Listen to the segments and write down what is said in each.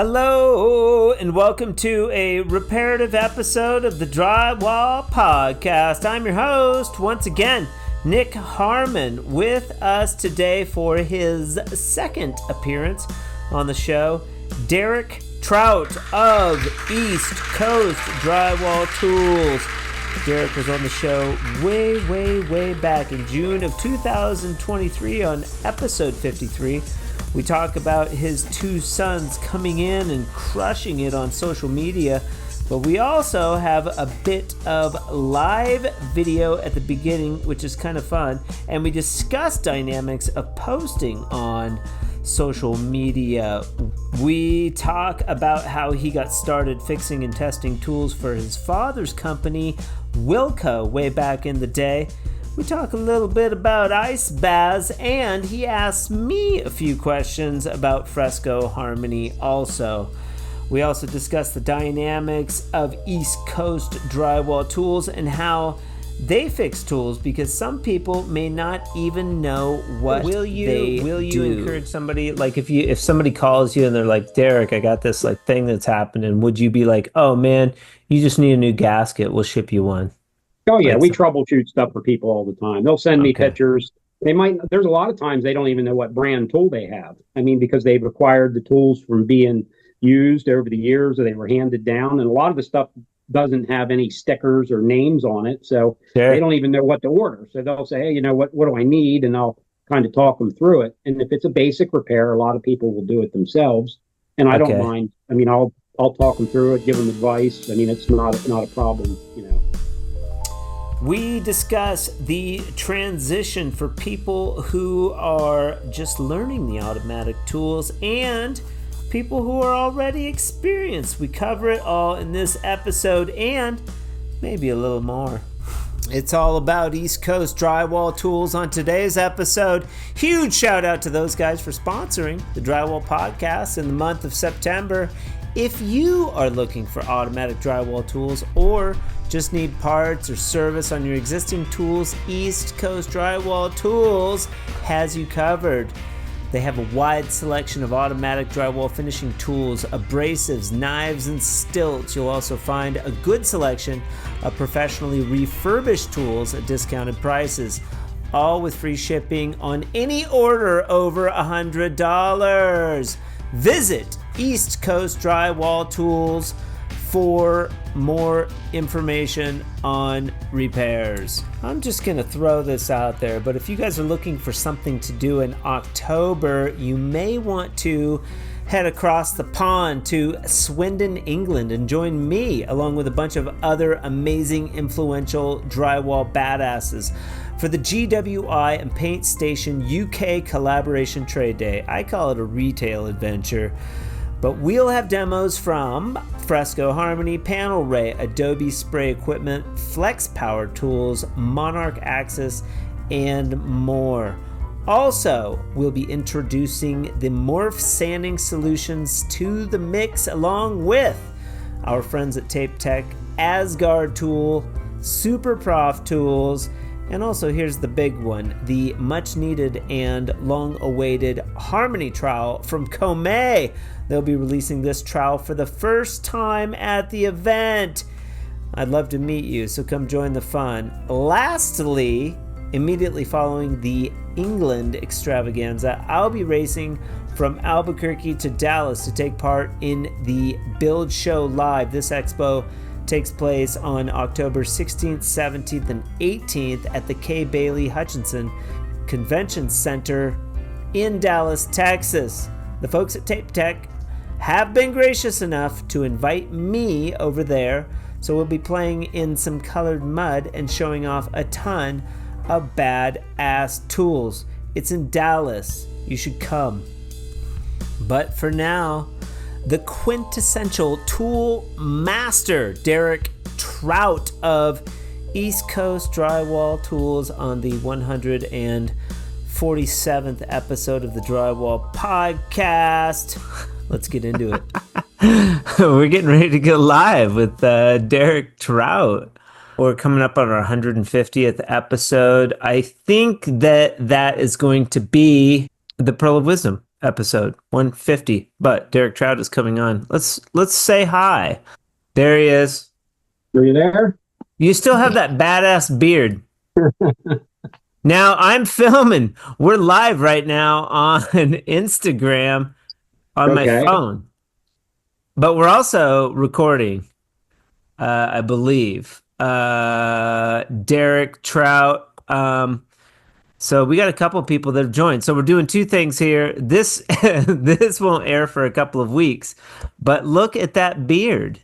Hello, and welcome to a reparative episode of the Drywall Podcast. I'm your host, once again, Nick Harmon, with us today for his second appearance on the show, Derrick Trout of East Coast Drywall Tools. Derrick was on the show way back in June of 2023 on episode 53. We talk about his two sons coming in and crushing it on social media, but we also have a bit of live video at the beginning, which is kind of fun, and we discuss dynamics of posting on social media. We talk about how he got started fixing and testing tools for his father's company, Wilko, way back in the day. We talk a little bit about ice baths, and he asks me a few questions about Fresco Harmony also. We also discuss the dynamics of East Coast Drywall Tools and how they fix tools, because some people may not even know what Will you encourage somebody, like if somebody calls you and they're like, Derrick, I got this like thing that's happening, would you be like, oh man, you just need a new gasket, we'll ship you one? Oh yeah, we troubleshoot stuff for people all the time. They'll send me pictures. There's a lot of times they don't even know what brand tool they have. I mean, because they've acquired the tools from being used over the years, or they were handed down. And a lot of the stuff doesn't have any stickers or names on it. So They don't even know what to order. So they'll say, hey, you know, what do I need? And I'll kind of talk them through it. And if it's a basic repair, a lot of people will do it themselves. And I don't mind. I mean, I'll talk them through it, give them advice. I mean, it's not a problem, you know. We discuss the transition for people who are just learning the automatic tools and people who are already experienced. We cover it all in this episode and maybe a little more. It's all about East Coast Drywall Tools on today's episode. Huge shout out to those guys for sponsoring the Drywall Podcast in the month of September. If you are looking for automatic drywall tools or just need parts or service on your existing tools, East Coast Drywall Tools has you covered. They have a wide selection of automatic drywall finishing tools, abrasives, knives, and stilts. You'll also find a good selection of professionally refurbished tools at discounted prices, all with free shipping on any order over $100. Visit East Coast Drywall Tools for more information on repairs. I'm just going to throw this out there, but if you guys are looking for something to do in October, you may want to head across the pond to Swindon, England, and join me along with a bunch of other amazing, influential drywall badasses for the GWI and Paint Station UK Collaboration Trade Day. I call it a retail adventure. But we'll have demos from Fresco Harmony, Panel Ray, Adobe Spray Equipment, Flex Power Tools, Monarch Axis, and more. Also, we'll be introducing the Morph Sanding Solutions to the mix, along with our friends at Tape Tech, Asgard Tool, Super Prof Tools, and also here's the big one, the much needed and long awaited Harmony trowel from Comay. They'll be releasing this trowel for the first time at the event. I'd love to meet you, so come join the fun. Lastly, immediately following the England extravaganza, I'll be racing from Albuquerque to Dallas to take part in the Build Show Live. This expo takes place on October 16th, 17th, and 18th at the K. Bailey Hutchinson Convention Center in Dallas, Texas. The folks at Tape Tech have been gracious enough to invite me over there, so we'll be playing in some colored mud and showing off a ton of badass tools. It's in Dallas. You should come. But for now, the quintessential tool master, Derrick Trout of East Coast Drywall Tools, on the 147th episode of the Drywall Podcast. Let's get into it. We're getting ready to go live with Derrick Trout. We're coming up on our 150th episode. I think that is going to be the Pearl of Wisdom. episode 150. But Derrick Trout is coming on. Let's say hi. There he is. Are you there? You still have that badass beard. Now I'm filming. We're live right now on Instagram on my phone. But we're also recording, I believe. Derrick, Trout. So we got a couple of people that have joined. So we're doing two things here. This won't air for a couple of weeks, but look at that beard.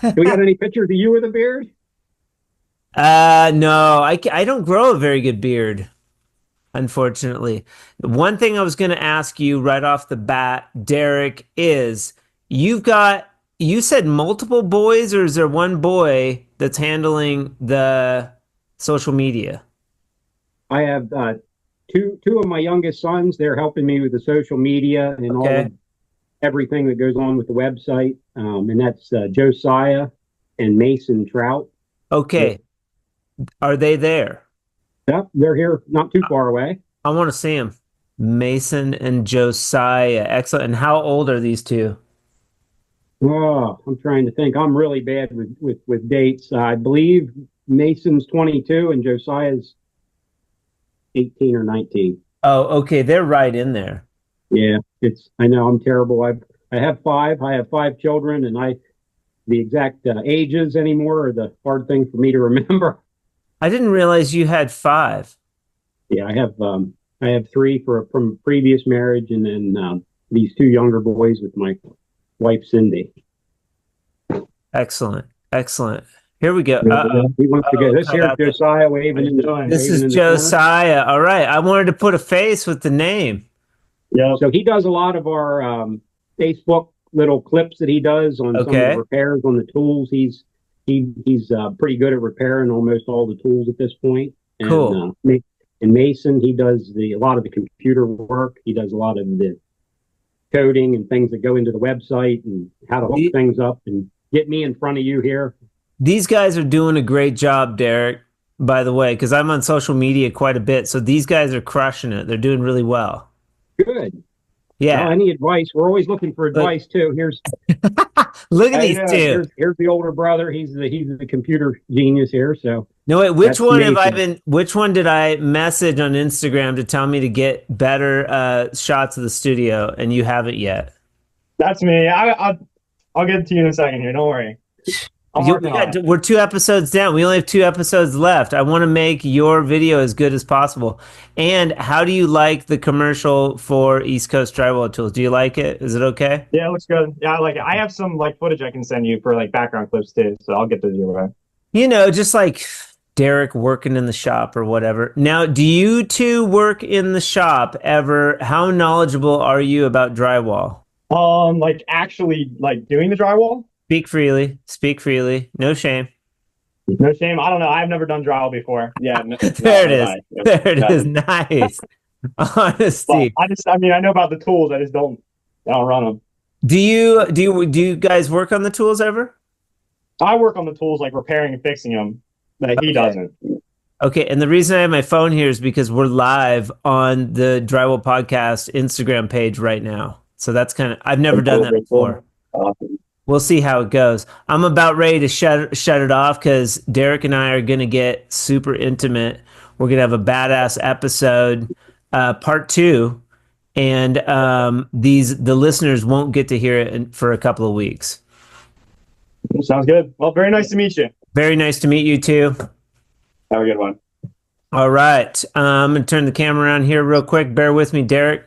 Do we got any pictures of you with a beard? No, I don't grow a very good beard, unfortunately. One thing I was going to ask you right off the bat, Derrick, is you said multiple boys, or is there one boy that's handling the social media? I have two of my youngest sons. They're helping me with the social media and all of everything that goes on with the website. And that's Josiah and Mason Trout. Okay. Yeah. Are they there? Yep, they're here, not too far away. I want to see them. Mason and Josiah. Excellent. And how old are these two? Oh, I'm trying to think. I'm really bad with dates. I believe Mason's 22 and Josiah's 18 or 19. Oh, okay. They're right in there. Yeah, I know I'm terrible. I have five children, and the exact ages anymore are the hard thing for me to remember. I didn't realize you had 5. Yeah, I have 3 from a previous marriage, and then these 2 younger boys with my wife Cindy. Excellent. Here we go. He wants to go. This here's Josiah waving. This is Josiah. All right. I wanted to put a face with the name. Yeah. So he does a lot of our Facebook little clips that he does on some of the repairs on the tools. He's pretty good at repairing almost all the tools at this point. And, cool. And Mason, he does a lot of the computer work. He does a lot of the coding and things that go into the website and how to hook things up and get me in front of you here. These guys are doing a great job, Derrick, by the way, because I'm on social media quite a bit. So these guys are crushing it. They're doing really well. Good. Yeah. Well, any advice? We're always looking for advice too. Here's look at these two. Here's the older brother. He's the computer genius here. So no, wait. Which one did I message on Instagram to tell me to get better shots of the studio, and you haven't yet? That's me. I'll get it to you in a second here. Don't worry. We're 2 episodes down. We only have 2 episodes left. I want to make your video as good as possible. And how do you like the commercial for East Coast Drywall Tools? Do you like it? Is it okay? Yeah, it looks good. Yeah, I like it. I have some footage I can send you for background clips too, so I'll get those your way. Just like Derrick working in the shop or whatever. Now, do you two work in the shop ever? How knowledgeable are you about drywall? Actually doing the drywall? Speak freely. No shame. No shame. I don't know. I've never done drywall before. Yeah. There it is. Nice. Honesty. Well, I know about the tools. I don't run them. Do you guys work on the tools ever? I work on the tools, repairing and fixing them, but he doesn't. Okay. And the reason I have my phone here is because we're live on the Drywall Podcast Instagram page right now. So that's I've never done that before. Awesome. We'll see how it goes. I'm about ready to shut it off because Derrick and I are going to get super intimate. We're going to have a badass episode, part 2, and the listeners won't get to hear it for a couple of weeks. Sounds good. Well, very nice to meet you. Very nice to meet you too. Have a good one. All right. I'm going to turn the camera around here real quick. Bear with me, Derrick.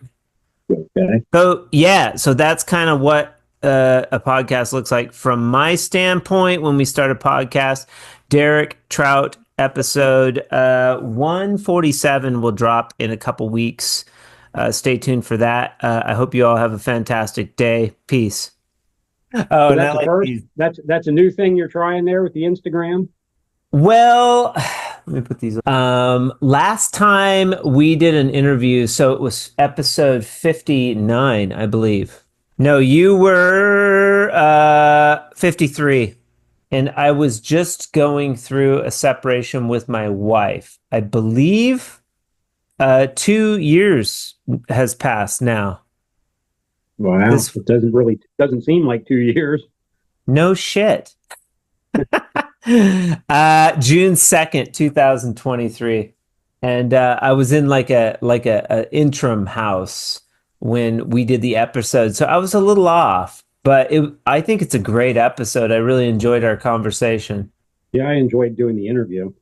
Okay. So that's kind of what a podcast looks like from my standpoint. When we start a podcast, Derrick Trout episode 147 will drop in a couple weeks. Stay tuned for that. I hope you all have a fantastic day. Peace. Oh, that's a new thing you're trying there with the Instagram. Well, let me put these on. Last time we did an interview, so it was episode 59, I believe. No, you were 53, and I was just going through a separation with my wife. I believe 2 years has passed now. Wow. This It doesn't seem like 2 years. no shit. June 2nd, 2023. And I was in like a interim house when we did the episode. So I was a little off, but I think it's a great episode. I really enjoyed our conversation. Yeah, I enjoyed doing the interview.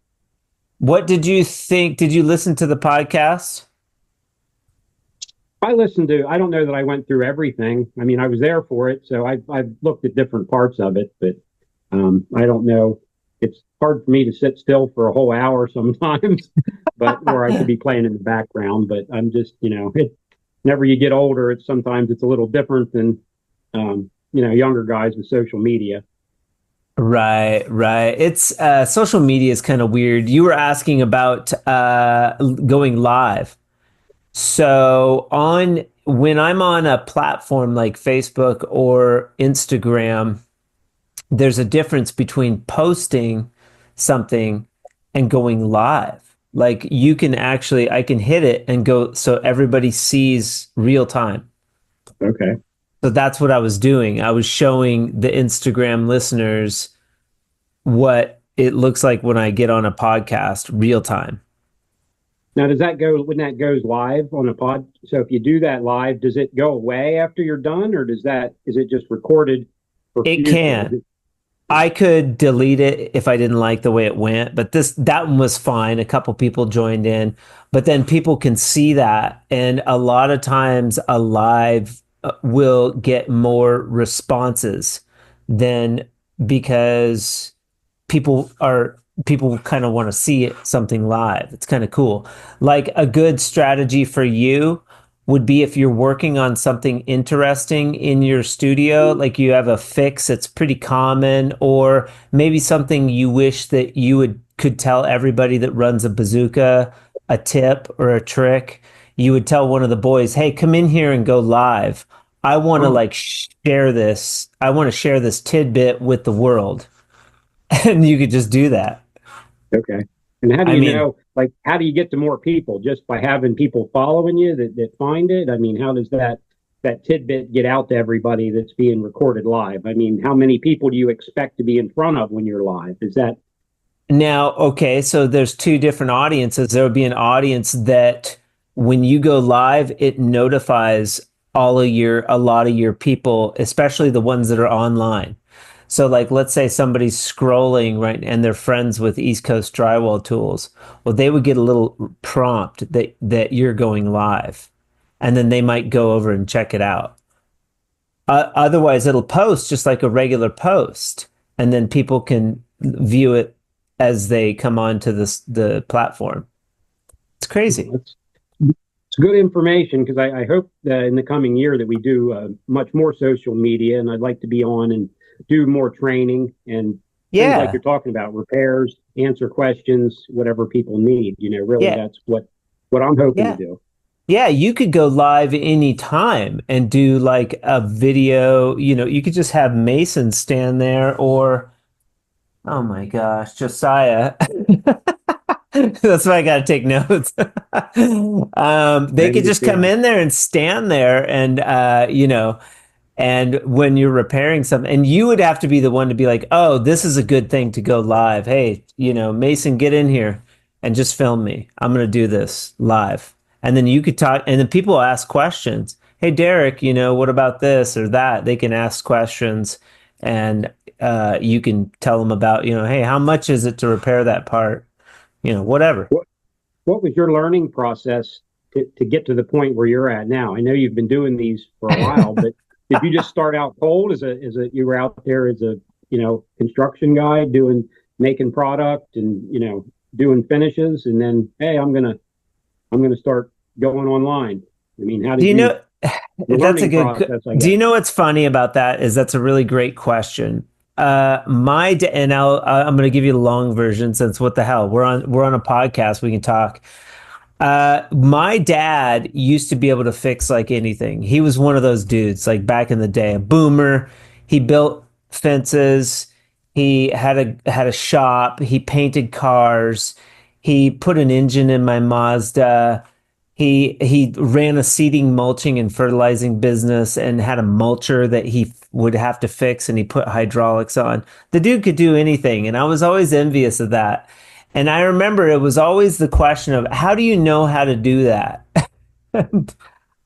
What did you think? Did you listen to the podcast? I don't know that I went through everything. I mean, I was there for it, so I've looked at different parts of it, but I don't know. It's hard for me to sit still for a whole hour sometimes, or I could be playing in the background, but I'm just, whenever you get older, sometimes it's a little different than, younger guys with social media. Right. It's social media is kind of weird. You were asking about going live. So when I'm on a platform like Facebook or Instagram, there's a difference between posting something and going live. Like I can hit it and go so everybody sees real time. Okay. So that's what I was doing. I was showing the Instagram listeners what it looks like when I get on a podcast real time. Now, when that goes live on a pod? So if you do that live, does it go away after you're done, or is it just recorded for It future? can. I could delete it if I didn't like the way it went, but that one was fine. A couple people joined in, but then people can see that, and a lot of times a live will get more responses than because people kind of want to see something live. It's kind of cool. Like a good strategy for you would be if you're working on something interesting in your studio, like you have a fix that's pretty common, or maybe something you wish that you could tell everybody that runs a bazooka a tip or a trick. You would tell one of the boys, "Hey, come in here and go live. I want to share this. I want to share this tidbit with the world." And you could just do that. Okay. And how do you know, how do you get to more people? Just by having people following you that find it? I mean, how does that tidbit get out to everybody that's being recorded live? I mean, how many people do you expect to be in front of when you're live? Is that now, okay, so there's two different audiences. There would be an audience that when you go live, it notifies a lot of your people, especially the ones that are online. So like, let's say somebody's scrolling, right, and they're friends with East Coast Drywall Tools. Well, they would get a little prompt that you're going live, and then they might go over and check it out. Otherwise, it'll post just like a regular post, and then people can view it as they come onto the platform. It's crazy. It's good information, because I hope that in the coming year that we do much more social media, and I'd like to be on and do more training and things like you're talking about, repairs, answer questions, whatever people need. That's what I'm hoping to do. Yeah, you could go live anytime and do like a video. You could just have Mason stand there, or, oh my gosh, Josiah. That's why I got to take notes. They could just come in there and stand there and, and when you're repairing something, and you would have to be the one to be like, "Oh, this is a good thing to go live. Hey, Mason, get in here and just film me. I'm going to do this live." And then you could talk, and then people ask questions. "Hey, Derrick, what about this or that?" They can ask questions, and you can tell them about, "Hey, how much is it to repair that part?" Whatever. What was your learning process to get to the point where you're at now? I know you've been doing these for a while, but did you just start out cold you were out there as a, construction guy making product and, doing finishes, and then, hey, I'm going to start going online? I mean, how did do you know, that's a good, do you know what's funny about that is that's a really great question. I'm going to give you the long version, since what the hell, we're on a podcast, we can talk. My dad used to be able to fix like anything. He was one of those dudes, like back in the day, a boomer. He built fences. He had a shop. He painted cars. He put an engine in my Mazda. He ran a seeding, mulching, and fertilizing business and had a mulcher that he would have to fix, and he put hydraulics on. The dude could do anything, and I was always envious of that. And I remember it was always the question of, how do you know how to do that?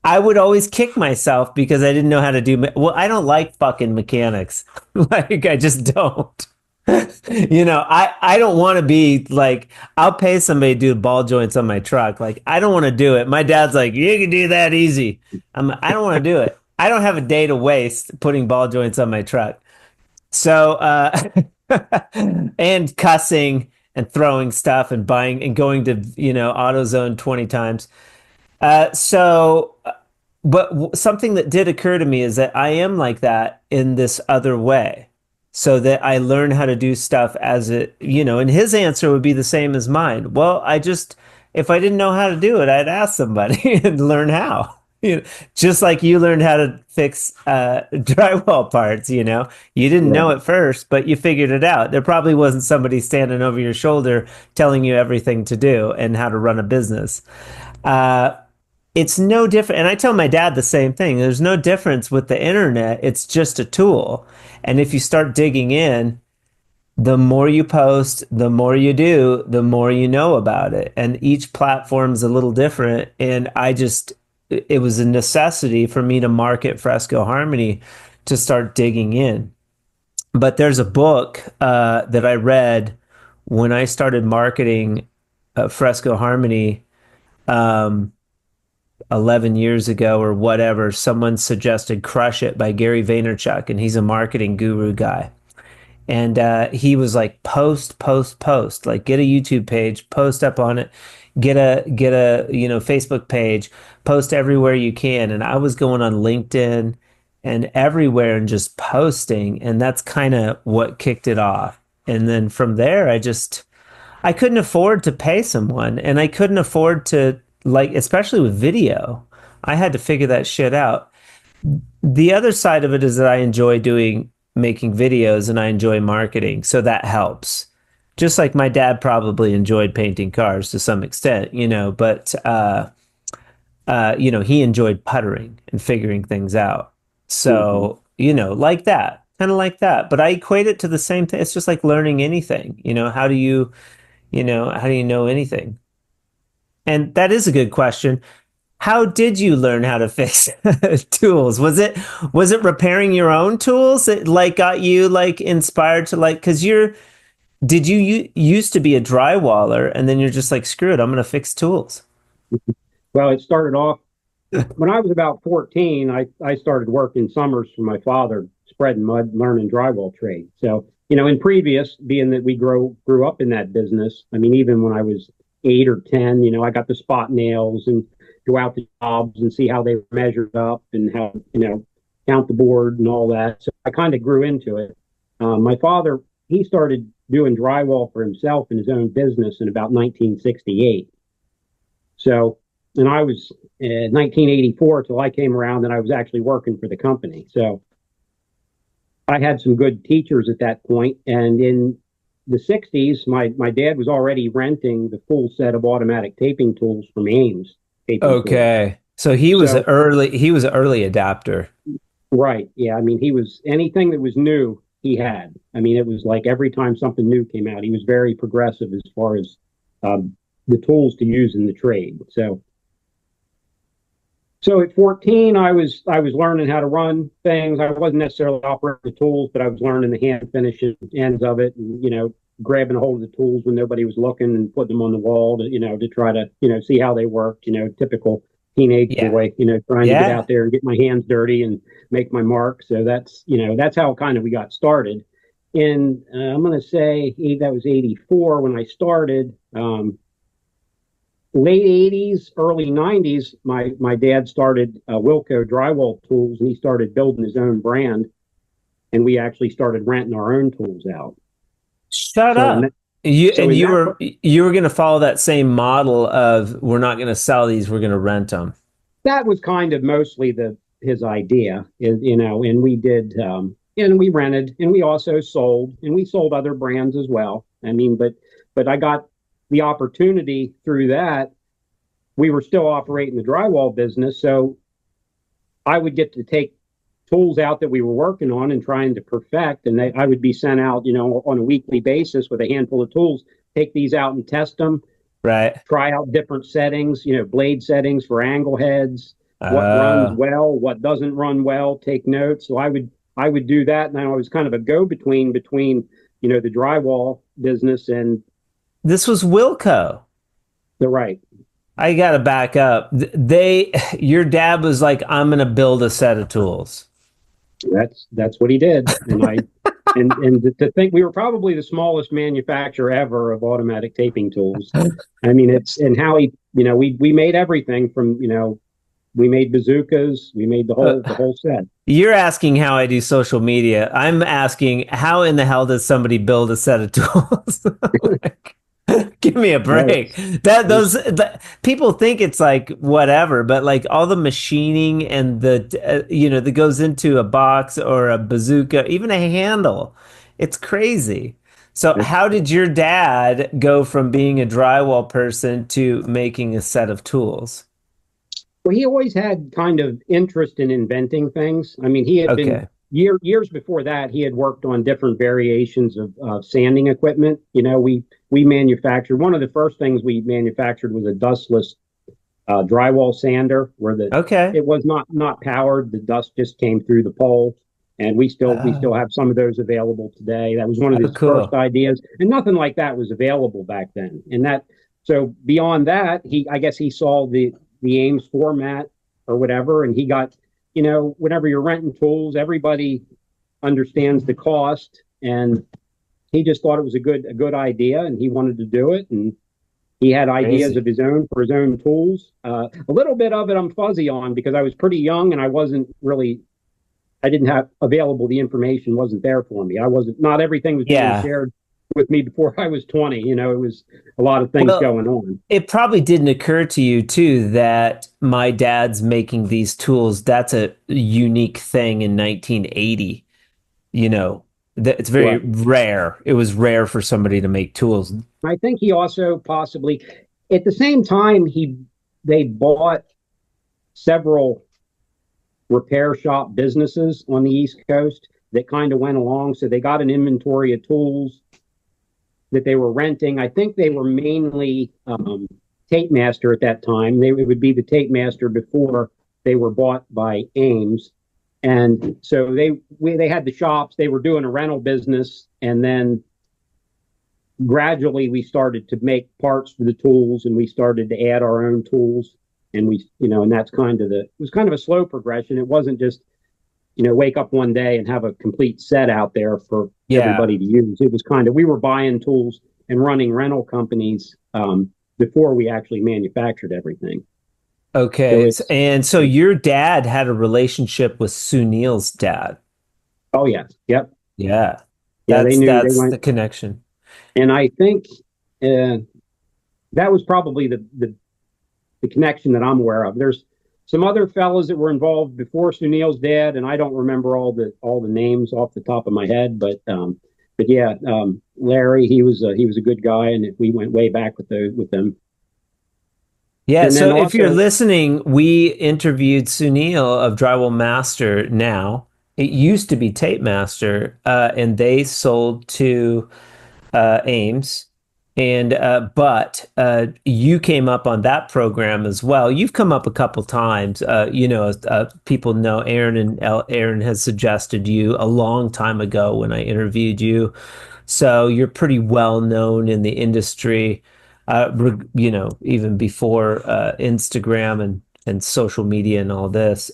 I would always kick myself because I didn't know how to do. Well, I don't like fucking mechanics. Like, I just don't. I don't want to be like, I'll pay somebody to do ball joints on my truck. Like, I don't want to do it. My dad's like, you can do that easy. I don't want to do it. I don't have a day to waste putting ball joints on my truck. So, and cussing and throwing stuff and buying and going to, AutoZone 20 times. But something that did occur to me is that I am like that in this other way, so that I learn how to do stuff as it, and his answer would be the same as mine. Well, if I didn't know how to do it, I'd ask somebody and learn how. Just like you learned how to fix drywall parts, you didn't know it first, but you figured it out. There probably wasn't somebody standing over your shoulder telling you everything to do and how to run a business. It's no different. And I tell my dad the same thing. There's no difference with the internet. It's just a tool. And if you start digging in, the more you post, the more you do, the more you know about it. And each platform's a little different. And it was a necessity for me to market Fresco Harmony to start digging in. But there's a book that I read when I started marketing Fresco Harmony 11 years ago or whatever. Someone suggested Crush It by Gary Vaynerchuk, and he's a marketing guru guy. And he was like, post, like, get a YouTube page, post up on it, get a Facebook page, post everywhere you can. And I was going on LinkedIn and everywhere and just posting, and that's kind of what kicked it off. And then from there, I couldn't afford to pay someone, and I couldn't afford to, like, especially with video, I had to figure that shit out. The other side of it is that I enjoy making videos, and I enjoy marketing. So that helps. Just like my dad probably enjoyed painting cars to some extent, but, he enjoyed puttering and figuring things out. So, like that, kind of like that. But I equate it to the same thing. It's just like learning anything. How do you know anything? And that is a good question. How did you learn how to fix tools? Was it repairing your own tools that like got you like inspired to like, because did you used to be a drywaller and then you're just like, screw it, I'm going to fix tools? Well, it started off when I was about 14. I started working summers for my father, spreading mud, learning drywall trade. So, in previous, being that we grew up in that business, I mean, even when I was 8 or 10, I got the spot nails and go out to jobs and see how they were measured up and how, count the board and all that. So I kind of grew into it. My father, he started doing drywall for himself in his own business in about 1968. So, and I was 1984 till I came around and I was actually working for the company. So I had some good teachers at that point. And in the 60s, my dad was already renting the full set of automatic taping tools from Ames. Okay. So he was an early adapter. Right. Yeah. I mean, he was anything that was new, he had. I mean, it was like every time something new came out, he was very progressive as far as the tools to use in the trade. So at 14, I was learning how to run things. I wasn't necessarily operating the tools, but I was learning the hand finishes ends of it, and grabbing a hold of the tools when nobody was looking and putting them on the wall to try to see how they worked. Typical teenage boy, trying to get out there and get my hands dirty and make my mark. So that's how kind of we got started. And I'm going to say that was 84 when I started. Late 80s, early 90s, my dad started Wilko Drywall Tools, and he started building his own brand, and we actually started renting our own tools out. Shut up. You were going to follow that same model of, we're not going to sell these, we're going to rent them. That was kind of mostly his idea, and we did, and we rented, and we also sold, and we sold other brands as well. I mean, but I got the opportunity through that we were still operating the drywall business. So I would get to take tools out that we were working on and trying to perfect. And I would be sent out, on a weekly basis with a handful of tools, take these out and test them. Right. Try out different settings, blade settings for angle heads, what runs well, what doesn't run well, take notes. So I would do that. And I was kind of a go-between between, the drywall business and. This was Wilko. The right. I got to back up. Your dad was like, I'm going to build a set of tools. That's what he did. And and to think we were probably the smallest manufacturer ever of automatic taping tools. I mean, and how we made everything from, we made bazookas, we made the whole set. You're asking how I do social media. I'm asking how in the hell does somebody build a set of tools? Give me a break. People think it's like whatever, but like all the machining and that goes into a box or a bazooka, even a handle. It's crazy. So how did your dad go from being a drywall person to making a set of tools? Well, he always had kind of interest in inventing things. I mean, he had been years before that, he had worked on different variations of sanding equipment. We manufactured, one of the first things we manufactured was a dustless drywall sander where it was not powered. The dust just came through the pole. And we still have some of those available today. That was one of his first ideas. And nothing like that was available back then. So beyond that, I guess he saw the Ames format or whatever, and he got, whenever you're renting tools, everybody understands the cost, and he just thought it was a good idea, and he wanted to do it, and he had ideas of his own for his own tools. A little bit of it I'm fuzzy on because I was pretty young and I didn't have available, the information wasn't there for me. Not everything was being shared with me before I was 20. It was a lot of things going on. It probably didn't occur to you too that my dad's making these tools. That's a unique thing in 1980. It's very rare. It was rare for somebody to make tools. I think he also possibly, at the same time, they bought several repair shop businesses on the East Coast that kind of went along. So they got an inventory of tools that they were renting. I think they were mainly Tape Master at that time. It would be the Tape Master before they were bought by Ames. And so they had the shops, they were doing a rental business. And then gradually we started to make parts for the tools and we started to add our own tools. And and that's it was kind of a slow progression. It wasn't just, wake up one day and have a complete set out there for everybody to use. It was we were buying tools and running rental companies before we actually manufactured everything. Okay. So your dad had a relationship with Sunil's dad. Oh, yes. Yep. Yeah. That's the connection. And I think that was probably the connection that I'm aware of. There's some other fellas that were involved before Sunil's dad, and I don't remember all the names off the top of my head, but Larry, he was a good guy, and we went way back with them. Yeah. So if you're listening, we interviewed Sunil of Drywall Master. Now it used to be Tape Master, and they sold to Ames. And but you came up on that program as well. You've come up a couple times. People know Aaron, and Aaron has suggested you a long time ago when I interviewed you. So you're pretty well known in the industry. Even before Instagram and social media and all this.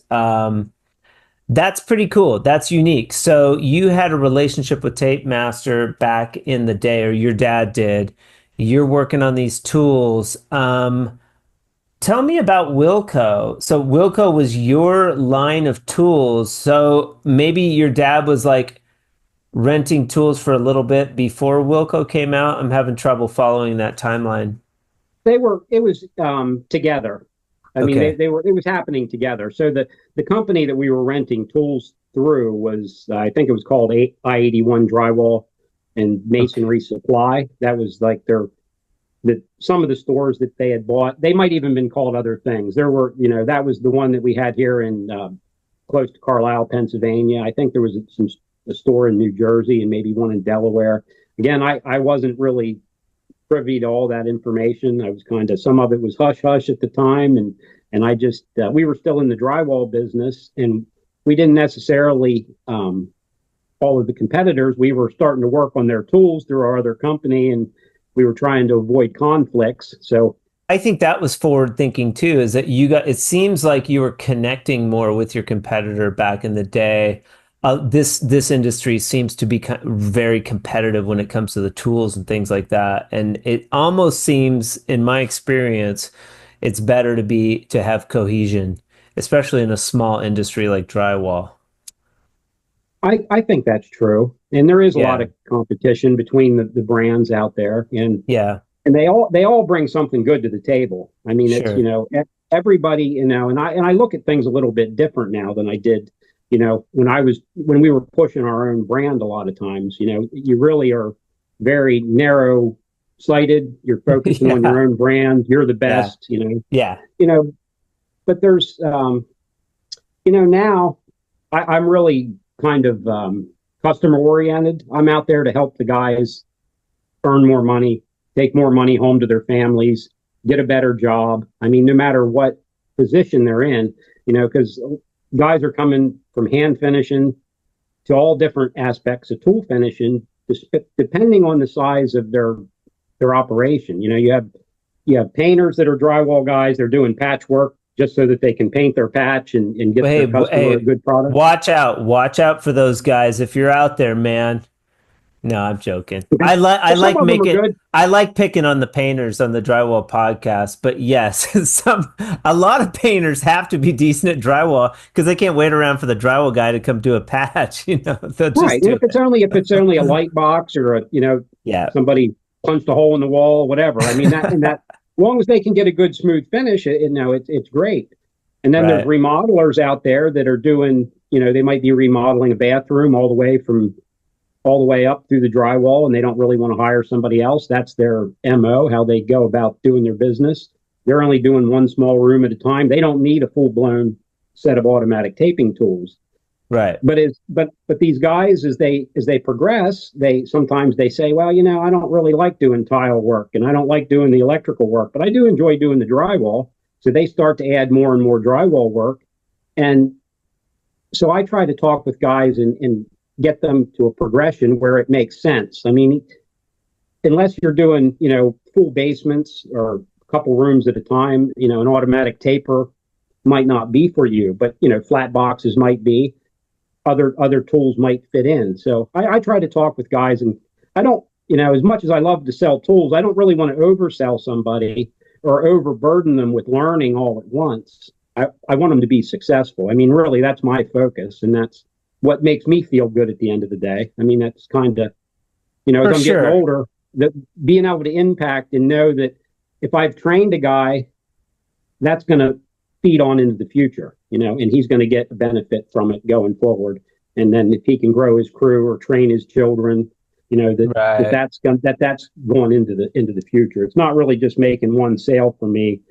That's pretty cool. That's unique. So you had a relationship with Tape Master back in the day, or your dad did. You're working on these tools. Tell me about Wilko. So Wilko was your line of tools. So maybe your dad was like renting tools for a little bit before Wilko came out. I'm having trouble following that timeline. It was together. I mean, it was happening together. So the company that we were renting tools through was, I think it was called I-81 Drywall and Masonry Supply. That was like that some of the stores that they had bought, they might even been called other things. There were, that was the one that we had here in close to Carlisle, Pennsylvania. I think there was a store in New Jersey and maybe one in Delaware. Again, I wasn't really privy to all that information. I was some of it was hush hush at the time, and I just we were still in the drywall business, and we didn't necessarily all of the competitors. We were starting to work on their tools through our other company, and we were trying to avoid conflicts. So I think that was forward thinking too, is that it seems like you were connecting more with your competitor back in the day. This industry seems to be very competitive when it comes to the tools and things like that. And it almost seems, in my experience, it's better to have cohesion, especially in a small industry like drywall. I think that's true. And there is a lot of competition between the brands out there. And they all bring something good to the table. I mean, it's, everybody, and I look at things a little bit different now than I did, when we were pushing our own brand a lot of times. You really are very narrow sighted. You're focusing on your own brand. You're the best, but there's, now I'm really kind of customer oriented. I'm out there to help the guys earn more money, take more money home to their families, get a better job. I mean, no matter what position they're in, because guys are coming from hand finishing to all different aspects of tool finishing, depending on the size of their operation. You have painters that are drywall guys. They're doing patchwork just so that they can paint their patch and get their customer a good product. Watch out for those guys if you're out there, man. No, I'm joking. I like picking on the painters on the Drywall Podcast, but yes, a lot of painters have to be decent at drywall because they can't wait around for the drywall guy to come do a patch. Right. If it's only a light box or somebody punched a hole in the wall, whatever. I mean that as long as they can get a good smooth finish, it's great. And then there's remodelers out there that are doing, they might be remodeling a bathroom all the way up through the drywall, and they don't really want to hire somebody else. That's their MO, how they go about doing their business. They're only doing one small room at a time. They don't need a full-blown set of automatic taping tools. Right. But these guys, as they progress, sometimes they say, well, I don't really like doing tile work, and I don't like doing the electrical work, but I do enjoy doing the drywall. So they start to add more and more drywall work. And so I try to talk with guys and get them to a progression where it makes sense. I mean, unless you're doing, full basements or a couple rooms at a time, an automatic taper might not be for you, but, flat boxes might be. Other tools might fit in. So I try to talk with guys, and I don't, as much as I love to sell tools, I don't really want to oversell somebody or overburden them with learning all at once. I want them to be successful. I mean, really, that's my focus, and that's what makes me feel good at the end of the day. I mean, that's kind of, as I'm getting older, that being able to impact and know that if I've trained a guy, that's going to feed on into the future, and he's going to get a benefit from it going forward. And then if he can grow his crew or train his children, that's going into the future. It's not really just making one sale for me.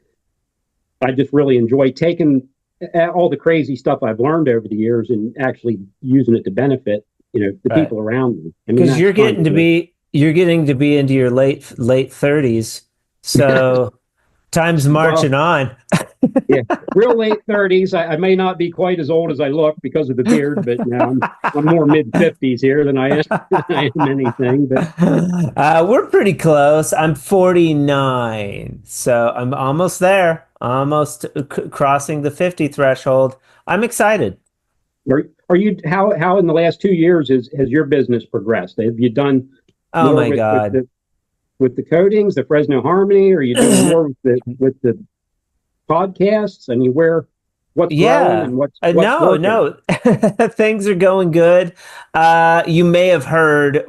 I just really enjoy taking all the crazy stuff I've learned over the years and actually using it to benefit, the people around me. Because you're getting to be into your late 30s, so time's marching on. Yeah, real late 30s. I may not be quite as old as I look because of the beard, but I'm more mid 50s here than I am anything. But we're pretty close. I'm 49, so I'm almost there. Almost crossing the 50 threshold. I'm excited. Are you how in the last 2 years has your business progressed? Have you done oh my god with the coatings, the Fresno Harmony? Or are you doing more with the podcasts? I mean, what's growing and what's no things are going good. You may have heard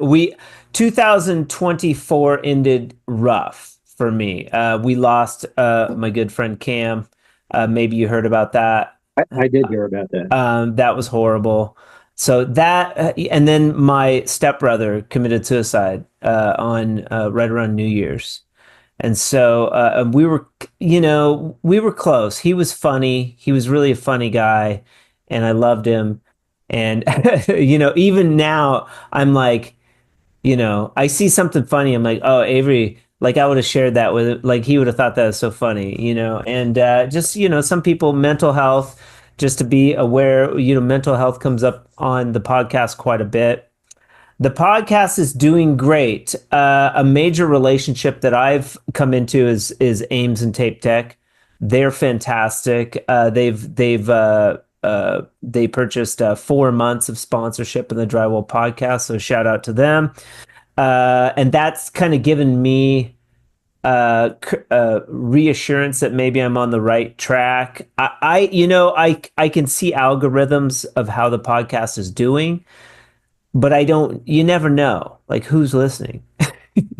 2024 ended rough for me. We lost my good friend Cam. Maybe you heard about that. I did hear about that. That was horrible. So that, and then my stepbrother committed suicide on right around New Year's. And so we were, we were close. He was funny. He was really a funny guy, and I loved him. And even now, I'm like, I see something funny. I'm like, oh, Avery, like I would have shared that with, like he would have thought that was so funny, And just, some people, mental health, just to be aware, mental health comes up on the podcast quite a bit. The podcast is doing great. A major relationship that I've come into is Ames and Tape Tech. They're fantastic. They purchased 4 months of sponsorship in the Drywall Podcast, so shout out to them. And that's kind of given me reassurance that maybe I'm on the right track. I can see algorithms of how the podcast is doing, but you never know, like who's listening.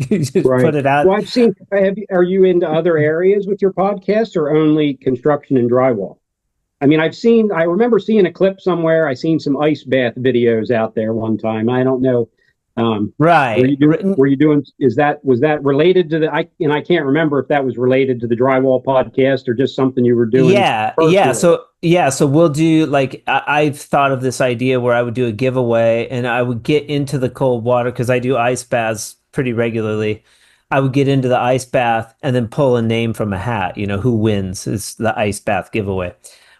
You just put it out. Well, I've seen, are you into other areas with your podcast or only construction and drywall? I mean, I remember seeing a clip somewhere. I seen some ice bath videos out there one time. I don't know. Right. Were you doing, was that related to I can't remember if that was related to the Drywall Podcast or just something you were doing. Yeah. Personally. So we'll do, like, I've thought of this idea where I would do a giveaway and I would get into the cold water because I do ice baths pretty regularly. I would get into the ice bath and then pull a name from a hat, who wins is the ice bath giveaway.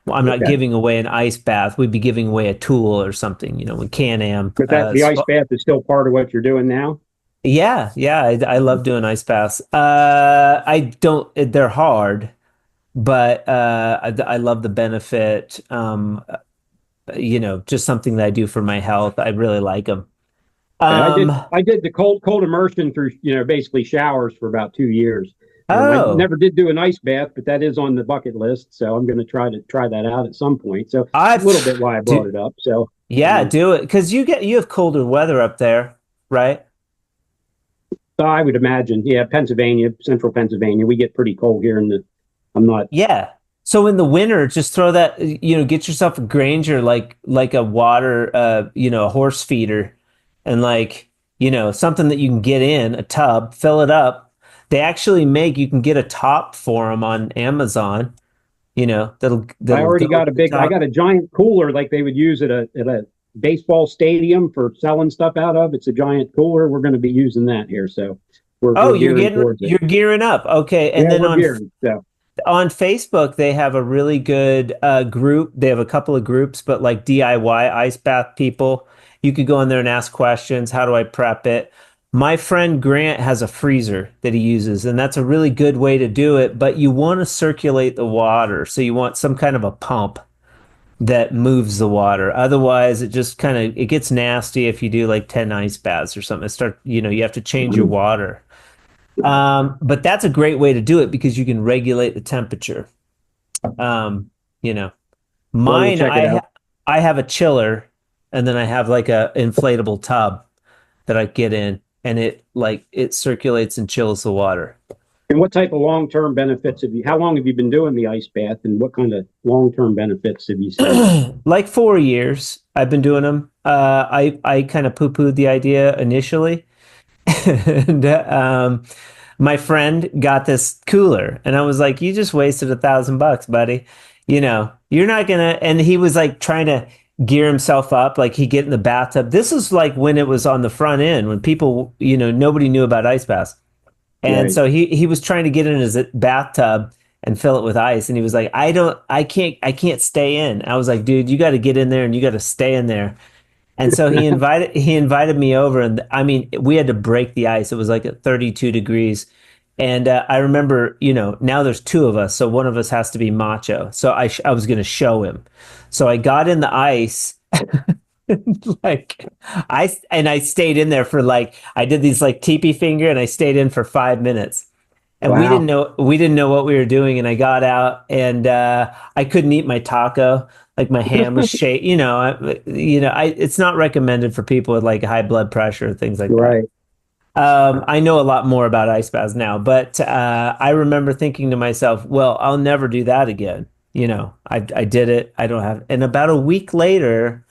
Well, I'm not giving away an ice bath. We'd be giving away a tool or something, when Can-Am. But the ice bath is still part of what you're doing now? Yeah. I love doing ice baths. They're hard, but I love the benefit. Just something that I do for my health. I really like them. I did the cold immersion through, basically showers for about 2 years. I never did do an ice bath, but that is on the bucket list. So I'm going to try that out at some point. So that's a little bit why I brought it up. So yeah, do it because you have colder weather up there, right? I would imagine. Yeah, Pennsylvania, central Pennsylvania, we get pretty cold here. Yeah. So in the winter, just throw that. Get yourself a Granger, like a water, a horse feeder, and something that you can get in a tub, fill it up. They actually you can get a top for them on Amazon, that'll I already got I got a giant cooler like they would use at a baseball stadium for selling stuff out of. It's a giant cooler. We're going to be using that here. So you're gearing up. Okay. And then on Facebook, they have a really good group. They have a couple of groups, but like DIY ice bath people, you could go in there and ask questions. How do I prep it? My friend Grant has a freezer that he uses, and that's a really good way to do it, but you want to circulate the water. So you want some kind of a pump that moves the water. Otherwise, it just it gets nasty if you do like 10 ice baths or something. You have to change your water. But that's a great way to do it because you can regulate the temperature. Mine, I have a chiller, and then I have like a inflatable tub that I get in. And it circulates and chills the water. And what type of long-term benefits how long have you been doing the ice bath and what kind of long-term benefits have you seen? Like 4 years I've been doing them. I kind of poo-pooed the idea initially. And my friend got this cooler and I was like, you just wasted $1,000, buddy. You're not gonna, and he was like trying to gear himself up, like he get in the bathtub. This is like when it was on the front end, when people, nobody knew about ice baths. And so he was trying to get in his bathtub and fill it with ice. And he was like, I can't stay in. I was like, dude, you got to get in there and you got to stay in there. And so he invited me over, and I mean, we had to break the ice. It was like at 32 degrees. And I remember, now there's two of us, so one of us has to be macho. So I was going to show him. So I got in the ice, I stayed in there for I did these teepee finger, and I stayed in for 5 minutes. And wow. we didn't know what we were doing. And I got out, and I couldn't eat my taco. Like my hand was shaking. It's not recommended for people with high blood pressure, things like that. Right. I know a lot more about ice baths now, but I remember thinking to myself, well, I'll never do that again. I did it. I don't have. And about a week later,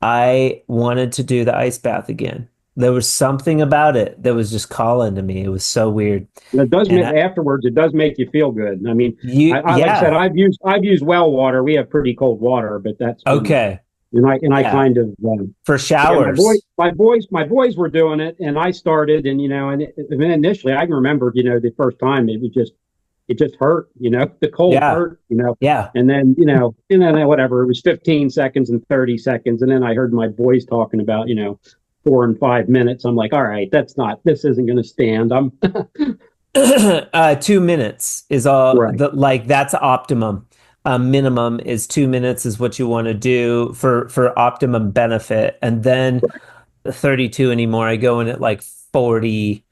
I wanted to do the ice bath again. There was something about it that was just calling to me. It was so weird. And it does And make afterwards. It does make you feel good. I mean, you, like I said, yeah, I've used well water. We have pretty cold water, but that's been, okay, and I yeah. kind of For showers. my boys were doing it, and I started, and initially I can remember, the first time it just hurt, the cold Yeah. hurt, Yeah. and then whatever, it was 15 seconds and 30 seconds, and then I heard my boys talking about 4 and 5 minutes. I'm like, all right, this isn't going to stand. I'm 2 minutes is all right. that's optimum. Minimum is 2 minutes is what you want to do for optimum benefit. And then 32 anymore. I go in at like 40.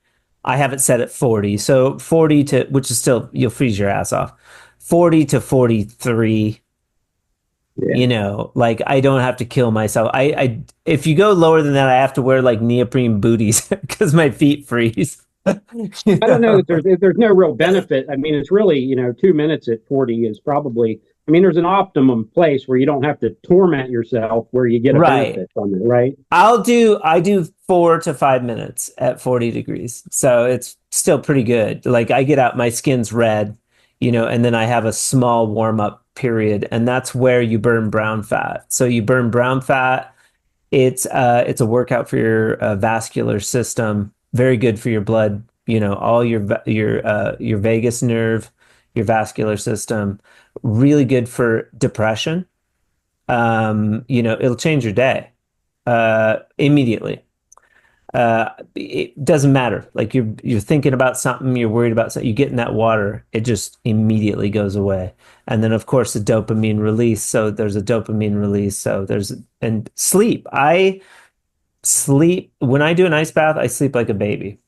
I have it set at 40. So 40 to, which is still, you'll freeze your ass off. 40 to 43. Yeah. Like I don't have to kill myself. I if you go lower than that, I have to wear like neoprene booties because my feet freeze. I don't know that there's no real benefit. I mean, it's really, 2 minutes at 40 is probably, I mean, there's an optimum place where you don't have to torment yourself where you get a benefit from it, right? I do 4 to 5 minutes at 40 degrees. So it's still pretty good. Like I get out, my skin's red, and then I have a small warm up period, and that's where you burn brown fat. So you burn brown fat. It's a workout for your vascular system. Very good for your blood. All your vagus nerve, your vascular system. Really good for depression. It'll change your day immediately. It doesn't matter. Like you're thinking about something, you're worried about something, you get in that water, it just immediately goes away. And then of course the dopamine release. So there's a dopamine release. And sleep. I sleep when I do an ice bath, I sleep like a baby.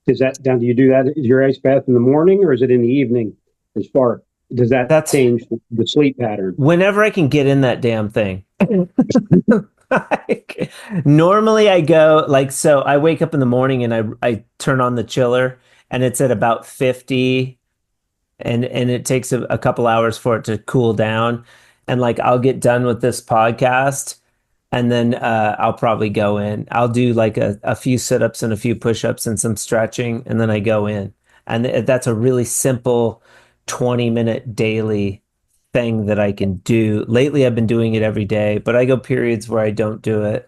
Do you do that? Is your ice bath in the morning or is it in the evening? Does that change the sleep pattern? Whenever I can get in that damn thing. Normally I go so I wake up in the morning and I turn on the chiller and it's at about 50 and it takes a couple hours for it to cool down. And I'll get done with this podcast and then I'll probably go in. I'll do a few sit-ups and a few push-ups and some stretching, and then I go in. And that's a really simple 20-minute daily thing that I can do. Lately, I've been doing it every day, but I go periods where I don't do it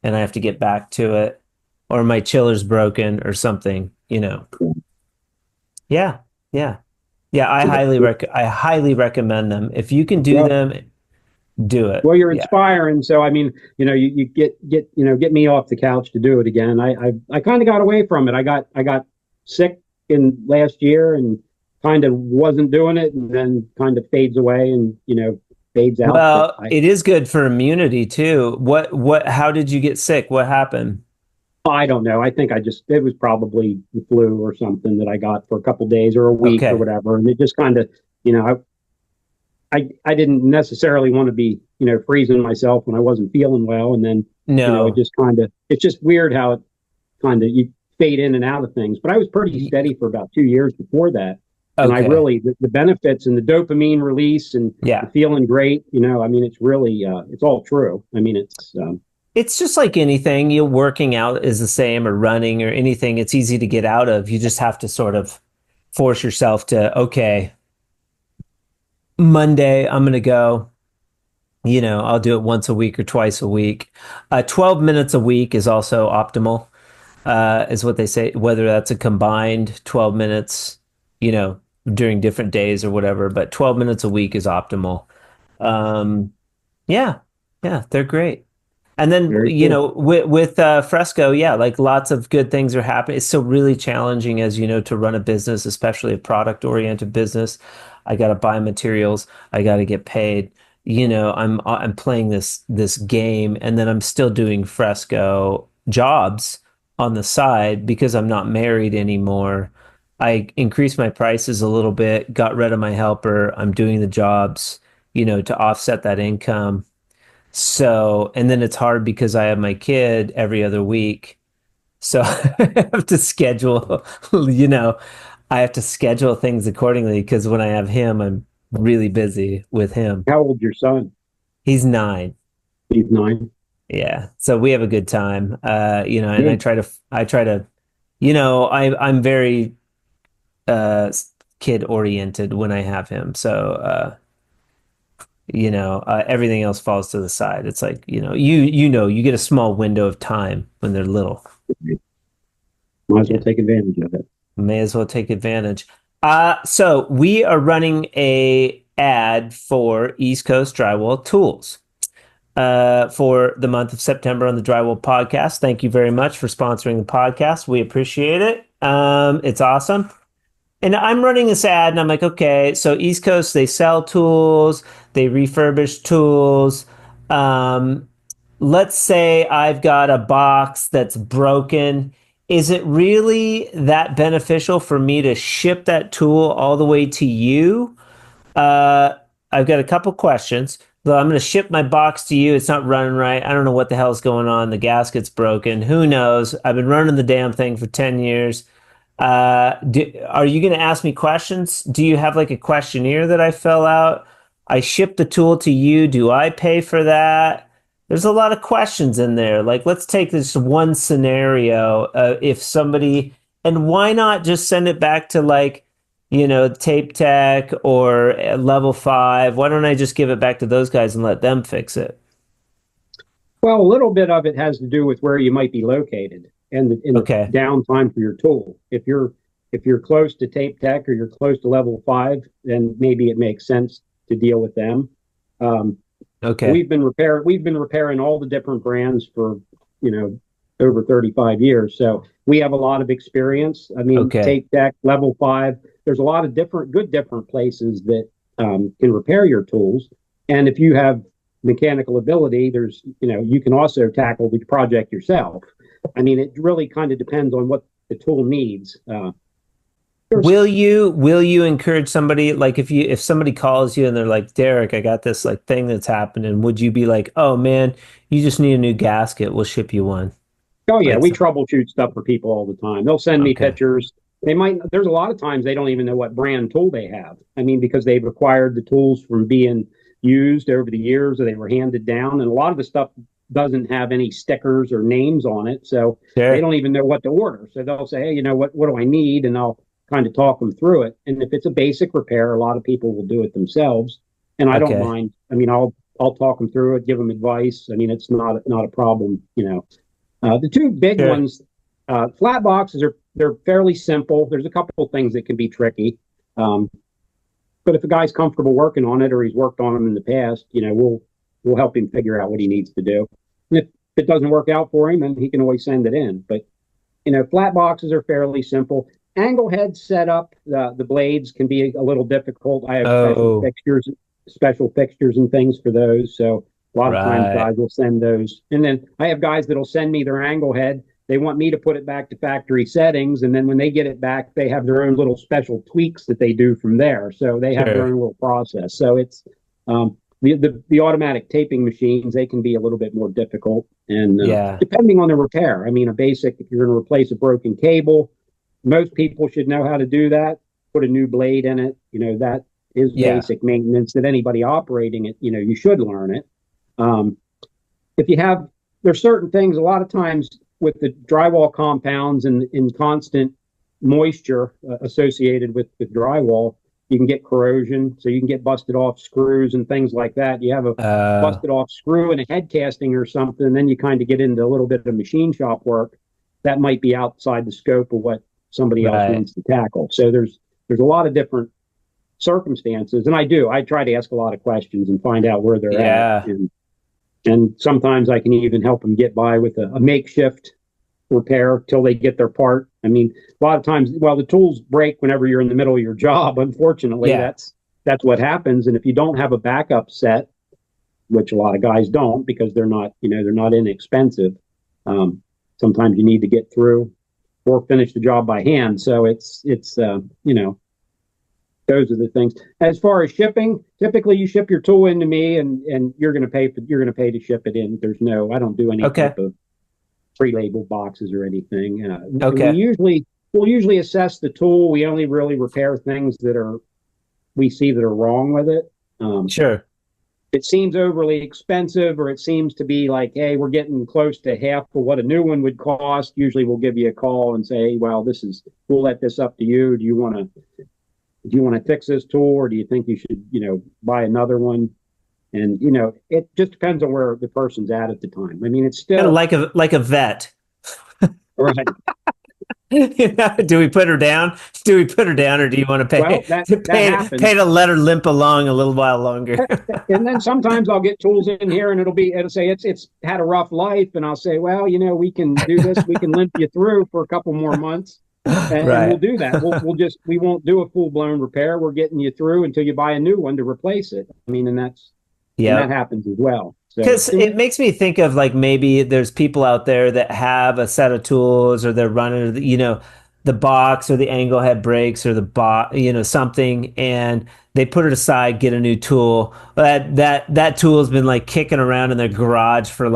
and I have to get back to it, or my chiller's broken or something, Yeah. Yeah. Yeah. I highly recommend them. If you can do them, do it. Well, you're inspiring. So, I mean, you get me off the couch to do it again. I kind of got away from it. I got sick in last year and kind of wasn't doing it, and then kind of fades away and fades out. Well, it is good for immunity too. How did you get sick? What happened? I don't know. I think it was probably the flu or something that I got for a couple days or a week or whatever, and it just kind of I didn't necessarily want to be freezing myself when I wasn't feeling well, and then it's just weird how it kind of you fade in and out of things. But I was pretty steady for about 2 years before that. And I really, the benefits and the dopamine release and the feeling great, I mean, it's really, it's all true. I mean, it's just like anything. Working out is the same, or running or anything. It's easy to get out of. You just have to sort of force yourself to, okay, Monday, I'm going to go, I'll do it once a week or twice a week. 12 minutes a week is also optimal, is what they say, whether that's a combined 12 minutes, during different days or whatever, but 12 minutes a week is optimal. Yeah, they're great. And then, with Fresco, lots of good things are happening. It's still really challenging, as you know, to run a business, especially a product-oriented business. I got to buy materials. I got to get paid. I'm playing this game, and then I'm still doing Fresco jobs on the side because I'm not married anymore. I increased my prices a little bit, got rid of my helper. I'm doing the jobs, to offset that income. So, and then it's hard because I have my kid every other week. So I have to schedule, I have to schedule things accordingly because when I have him, I'm really busy with him. How old's your son? He's 9. He's 9. Yeah. So we have a good time. And Good. I try to, I'm very kid oriented when I have him. So everything else falls to the side. It's like, you get a small window of time when they're little. Might as well Yeah. take advantage of it. May as well take advantage. So we are running a ad for East Coast Drywall Tools for the month of September on the Drywall Podcast. Thank you very much for sponsoring the podcast. We appreciate it. It's awesome. And I'm running this ad, and I'm like, okay, so East Coast, they sell tools, they refurbish tools. Let's say I've got a box that's broken. Is it really that beneficial for me to ship that tool all the way to you? Uh, I've got a couple questions. Though I'm going to ship my box to you. It's not running right. I don't know what the hell's going on. The gasket's broken. Who knows? I've been running the damn thing for 10 years. Are you going to ask me questions? Do you have like a questionnaire that I fill out? I ship the tool to you. Do I pay for that? There's a lot of questions in there. Like, let's take this one scenario. If somebody, and why not just send it back to like, Tape Tech or Level 5? Why don't I just give it back to those guys and let them fix it? Well, a little bit of it has to do with where you might be located and the Okay. downtime for your tool. If you're close to Tape Tech or you're close to Level 5, then maybe it makes sense to deal with them. Okay. We've been repairing all the different brands for over 35 years, so we have a lot of experience. I mean, Okay. Tape Deck, Level 5. There's a lot of different places that can repair your tools, and if you have mechanical ability, you can also tackle the project yourself. I mean, it really kind of depends on what the tool needs. Will you encourage somebody, like if somebody calls you and they're like, Derrick, I got this like thing that's happening, would you be like, oh man, you just need a new gasket, we'll ship you one? Oh yeah, Like, we troubleshoot stuff for people all the time. They'll send me okay. pictures. There's a lot of times they don't even know what brand tool they have. I mean, because they've acquired the tools from being used over the years or they were handed down. And a lot of the stuff doesn't have any stickers or names on it. So they Sure. don't even know what to order. So they'll say, hey, what do I need? And I'll kind of talk them through it. And if it's a basic repair, a lot of people will do it themselves. And I don't Okay. mind. I mean, I'll talk them through it, give them advice. I mean, it's not a problem. The two big Sure. ones, flat boxes they're fairly simple. There's a couple of things that can be tricky, but if a guy's comfortable working on it or he's worked on them in the past, we'll help him figure out what he needs to do. And if it doesn't work out for him, then he can always send it in. But flat boxes are fairly simple. Angle head setup, the blades can be a little difficult. I have Oh, special fixtures and things for those. So a lot of times right. guys will send those. And then I have guys that'll send me their angle head. They want me to put it back to factory settings. And then when they get it back, they have their own little special tweaks that they do from there. So they have their own Sure. little process. So it's the automatic taping machines, they can be a little bit more difficult. And Yeah. depending on the repair, I mean, if you're going to replace a broken cable, most people should know how to do that. Put a new blade in it. That is Yeah. basic maintenance that anybody operating it, you should learn it. Um, if you have, there's certain things, a lot of times with the drywall compounds and in constant moisture associated with drywall, you can get corrosion. So you can get busted off screws and things like that. You have a Uh, busted off screw in a head casting or something, then you kind of get into a little bit of machine shop work that might be outside the scope of what somebody else right. wants to tackle. So there's a lot of different circumstances, and I try to ask a lot of questions and find out where they're at, Yeah. and sometimes I can even help them get by with a makeshift repair till they get their part. I mean, a lot of times, well, the tools break whenever you're in the middle of your job. Unfortunately, Yeah. that's what happens. And if you don't have a backup set, which a lot of guys don't because they're not inexpensive, sometimes you need to get through or finish the job by hand. So it's those are the things. As far as shipping, typically you ship your tool into me, and you're going to pay to ship it in. I don't do any Okay. type of pre-labeled boxes or anything. Okay. We'll usually assess the tool. We only really repair things we see that are wrong with it. Sure. it seems overly expensive, or it seems to be like, hey, we're getting close to half of what a new one would cost, usually we'll give you a call and say, well, we'll let this up to you. Do you want to fix this tool, or do you think you should, buy another one? And, it just depends on where the person's at the time. I mean, it's still kind of like a vet. right. Do we put her down? Do we put her down, or do you want to pay pay to let her limp along a little while longer? And then sometimes I'll get tools in here, and it'll say it's had a rough life, and I'll say, well, we can do this. We can limp you through for a couple more months, and we'll do that. We won't do a full blown repair. We're getting you through until you buy a new one to replace it. I mean, and that happens as well. Because it makes me think of like maybe there's people out there that have a set of tools, or they're running, the box or the angle head breaks, or the something, and they put it aside, get a new tool. That tool has been like kicking around in their garage for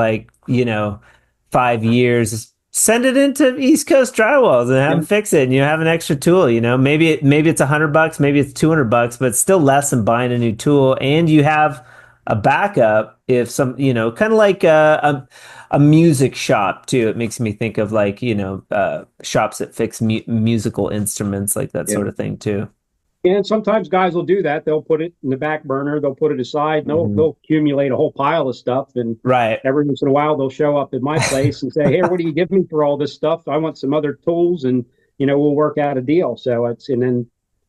5 years. Send it into East Coast Drywalls and have them fix it, and you have an extra tool. Maybe it's $100, maybe it's $200, but it's still less than buying a new tool, and you have a backup if some, kind of like a music shop too. It makes me think of like, shops that fix musical instruments, like that sort of thing too. And sometimes guys will do that. They'll put it in the back burner. They'll put it aside. And they'll accumulate a whole pile of stuff. And every once in a while, they'll show up at my place and say, hey, what do you give me for all this stuff? I want some other tools, and, we'll work out a deal. So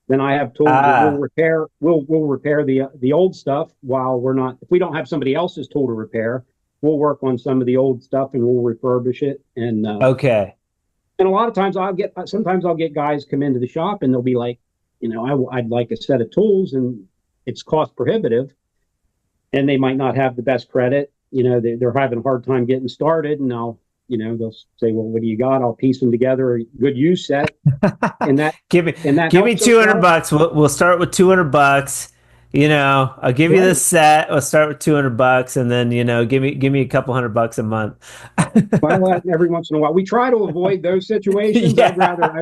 then I have tools that we'll repair the old stuff while if we don't have somebody else's tool to repair, we'll work on some of the old stuff and we'll refurbish it. And and a lot of times I'll get guys come into the shop and they'll be like, I'd like a set of tools, and it's cost prohibitive, and they might not have the best credit. They're having a hard time getting started, and they'll say, well, what do you got? I'll piece them together, a good use set. And that give me $200. We'll start with $200. I'll give you this set. We'll start with $200, and then give me a couple $100 a month. Well, every once in a while, we try to avoid those situations. I'd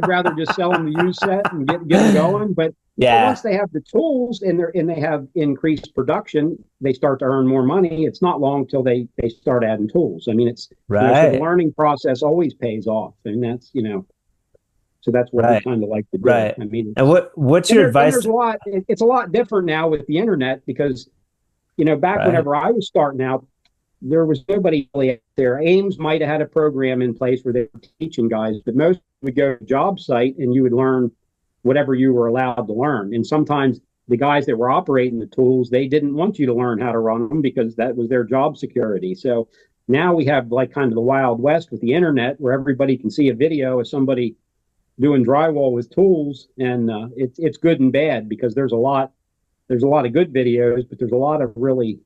rather just sell them the used set and get them going. But once they have the tools and they have increased production, they start to earn more money. It's not long till they start adding tools. I mean, it's so the learning process always pays off, and that's So that's what we kind of like to do. Right. I mean, and what's your advice? It's a lot different now with the internet, because back whenever I was starting out, there was nobody really out there. Ames might have had a program in place where they were teaching guys, but most would go to a job site and you would learn whatever you were allowed to learn. And sometimes the guys that were operating the tools, they didn't want you to learn how to run them because that was their job security. So now we have like kind of the Wild West with the internet, where everybody can see a video of somebody doing drywall with tools, and it's good and bad, because there's a lot of good videos, but there's a lot of really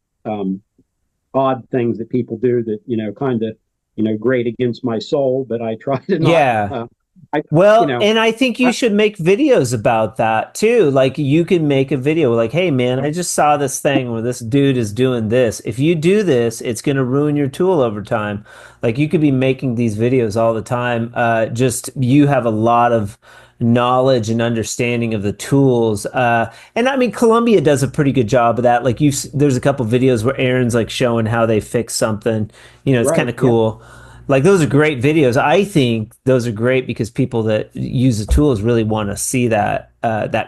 odd things that people do that kind of grate against my soul, but I try to not. And I think you should make videos about that too. Like, you can make a video like, hey man, I just saw this thing where this dude is doing this. If you do this, it's going to ruin your tool over time. Like, you could be making these videos all the time. Just, you have a lot of knowledge and understanding of the tools. And I mean, Columbia does a pretty good job of that. Like, there's a couple videos where Aaron's like showing how they fix something, it's kind of cool. Yeah. Like, those are great videos. I think those are great because people that use the tools really want to see that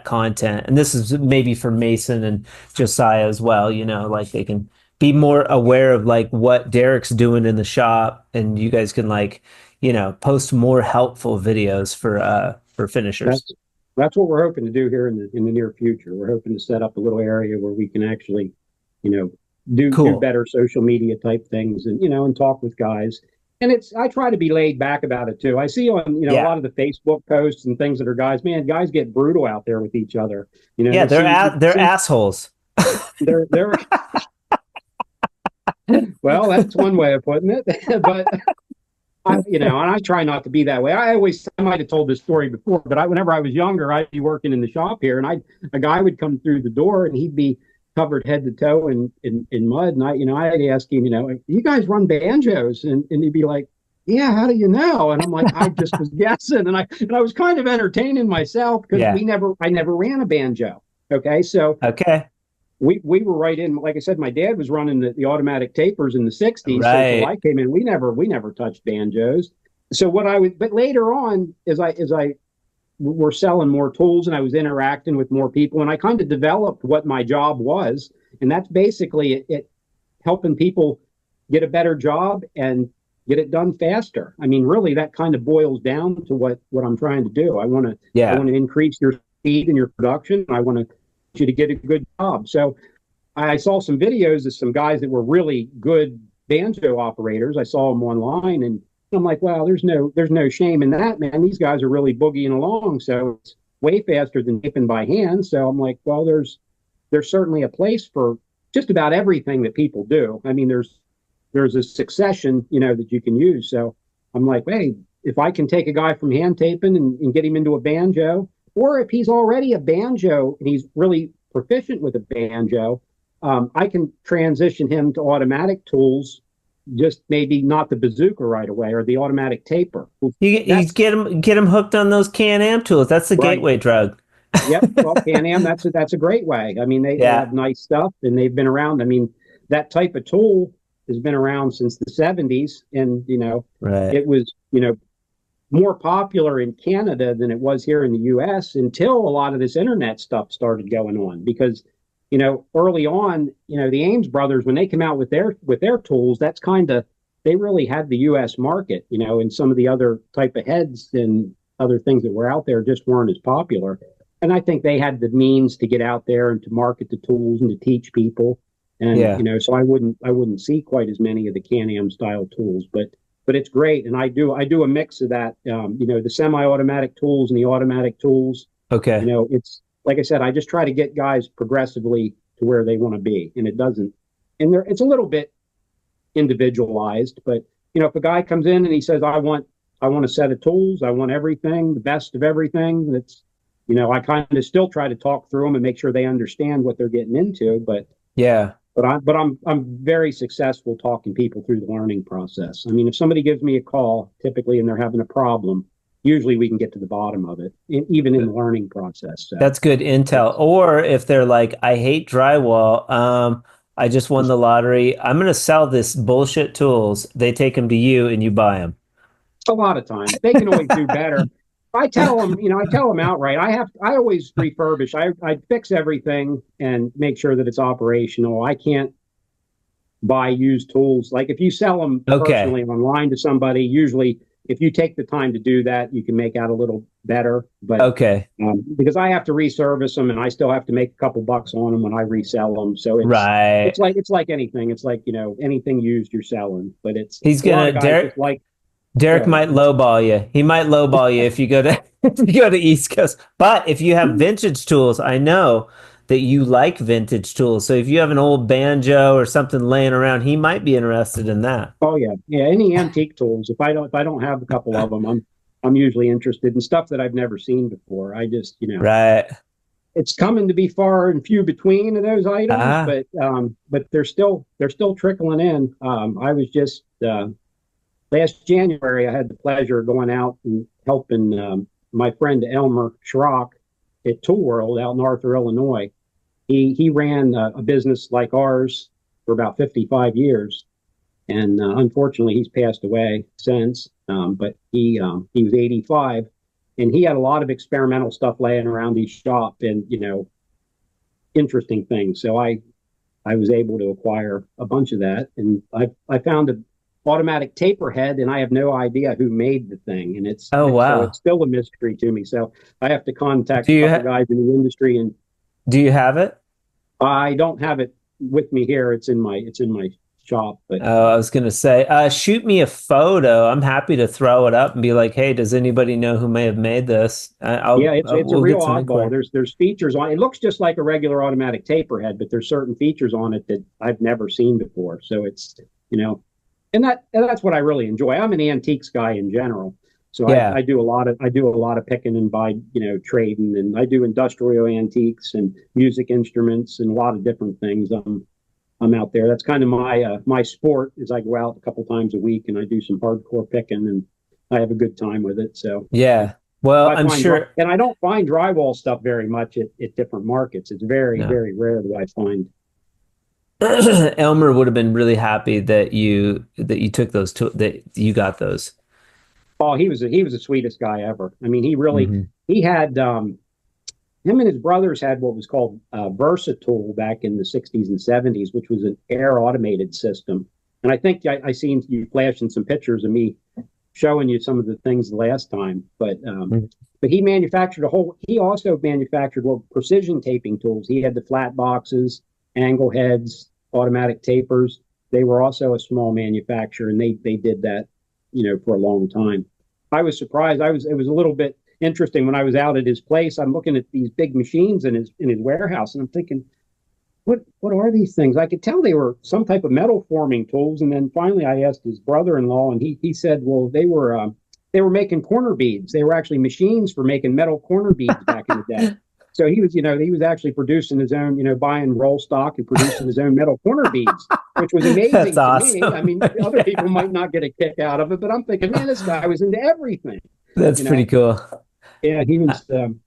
content. And this is maybe for Mason and Josiah as well. Like, they can be more aware of like what Derrick's doing in the shop, and you guys can post more helpful videos for finishers. That's what we're hoping to do here in the near future. We're hoping to set up a little area where we can actually, do better social media type things, and and talk with guys. And I try to be laid back about it too. I see on, a lot of the Facebook posts and things that are guys get brutal out there with each other. They're assholes. They're well, that's one way of putting it. But and I try not to be that way. I might have told this story before, but whenever I was younger, I'd be working in the shop here, and a guy would come through the door and he'd be covered head to toe in mud, and I'd ask him, you guys run banjos? And he'd be like, yeah, how do you know? And I'm like, I just was guessing, and I was kind of entertaining myself, because I never ran a banjo. Okay, so we were right in. Like I said, my dad was running the automatic tapers in the '60s. So Right. until I came in, we never touched banjos. So but later on, as I were selling more tools and I was interacting with more people, and I kind of developed what my job was, and that's basically it helping people get a better job and get it done faster. I mean, really, that kind of boils down to what I'm trying to do. I want to increase your speed and your production. I want you to get a good job. So I saw some videos of some guys that were really good banjo operators. I saw them online, and I'm like, wow, there's no shame in that, man. These guys are really boogieing along. So it's way faster than taping by hand. So I'm like, well, there's certainly a place for just about everything that people do. I mean, there's a succession, that you can use. So I'm like, hey, if I can take a guy from hand taping and get him into a banjo, or if he's already a banjo and he's really proficient with a banjo, I can transition him to automatic tools, just maybe not the bazooka right away or the automatic taper. You get him hooked on those Can-Am tools. That's the gateway drug. Yep. Well, Can-Am, that's a great way. I mean, they have nice stuff and they've been around. I mean, that type of tool has been around since the 70s, and it was more popular in Canada than it was here in the US until a lot of this internet stuff started going on. Because early on, the Ames brothers, when they came out with their tools, that's they really had the US market, and some of the other type of heads and other things that were out there just weren't as popular. And I think they had the means to get out there and to market the tools and to teach people. And so I wouldn't see quite as many of the Can-Am style tools, but it's great. And I do a mix of that, the semi-automatic tools and the automatic tools. Okay. It's like I said, I just try to get guys progressively to where they want to be, and it's a little bit individualized, but if a guy comes in and he says, I want a set of tools, I want everything, the best of everything, that's, I kind of still try to talk through them and make sure they understand what they're getting into, but I'm very successful talking people through the learning process. I mean, if somebody gives me a call, typically, and they're having a problem, usually we can get to the bottom of it, even in the learning process. So. That's good intel. Or if they're like, I hate drywall, I just won the lottery, I'm going to sell this bullshit tools. They take them to you and you buy them. A lot of times. They can always do better. I tell them outright, I always refurbish. I fix everything and make sure that it's operational. I can't buy used tools. Like if you sell them personally online to somebody, usually if you take the time to do that, you can make out a little better. But because I have to reservice them and I still have to make a couple bucks on them when I resell them. So it's like anything. It's like, anything used you're selling, but Derrick might lowball you. He might lowball you if you go to East Coast. But if you have vintage tools, I know that you like vintage tools. So if you have an old banjo or something laying around, he might be interested in that. Oh yeah. Any antique tools. If I don't have a couple of them, I'm usually interested in stuff that I've never seen before. I just right. It's coming to be far and few between of those items, but they're still trickling in. I was just last January, I had the pleasure of going out and helping my friend Elmer Schrock at Tool World out in Arthur, Illinois. He ran a business like ours for about 55 years, and unfortunately, he's passed away since. But he was 85, and he had a lot of experimental stuff laying around his shop, and interesting things. So I was able to acquire a bunch of that, and I found a automatic taper head, and I have no idea who made the thing, and so it's still a mystery to me. So I have to contact a couple guys in the industry. And do you have it? I don't have it with me here. It's in my shop. But I was gonna say, shoot me a photo. I'm happy to throw it up and be like, hey, does anybody know who may have made this? It's a real oddball. There's features on it. It looks just like a regular automatic taper head, but there's certain features on it that I've never seen before. So it's and that's what I really enjoy. I'm an antiques guy in general, so I do a lot of picking and buy, trading, and I do industrial antiques and music instruments and a lot of different things. I'm out there. That's kind of my sport. Is I go out a couple times a week and I do some hardcore picking, and I have a good time with it. So Well, I I'm find sure. and I don't find drywall stuff very much at different markets. It's very, No. very rare that I find. Elmer would have been really happy that you took those that you got those. Oh, he was the sweetest guy ever. I mean, he really Mhm. he had him and his brothers had what was called Versatool back in the 60s and 70s, which was an air automated system. And I think I seen you flashing some pictures of me showing you some of the things the last time. But he manufactured he also manufactured precision taping tools. He had the flat boxes, angle heads, automatic tapers. They were also a small manufacturer, and they did that, for a long time. I was surprised. It was a little bit interesting when I was out at his place. I'm looking at these big machines in his warehouse, and I'm thinking, what are these things? I could tell they were some type of metal forming tools. And then finally I asked his brother-in-law, and he said, well, they were making corner beads. They were actually machines for making metal corner beads back in the day. So he was actually producing his own, buying roll stock and producing his own metal corner beads, which was amazing That's to awesome. me. I mean, other people might not get a kick out of it, but I'm thinking, man, this guy was into everything. That's pretty cool. Yeah, he was, and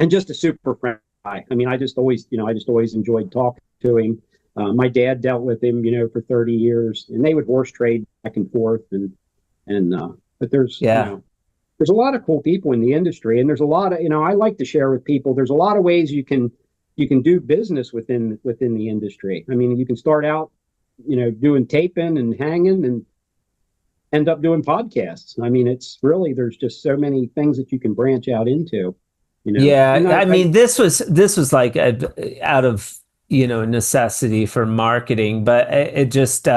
just a super friendly guy. I mean, I just always enjoyed talking to him. My dad dealt with him, for 30 years, and they would horse trade back and forth. But there's a lot of cool people in the industry, and there's a lot of, I like to share with people. There's a lot of ways you can do business within the industry. I mean, you can start out, doing taping and hanging, and end up doing podcasts. I mean, it's really, there's just so many things that you can branch out into. Yeah, I mean, this was like out of necessity for marketing, but it just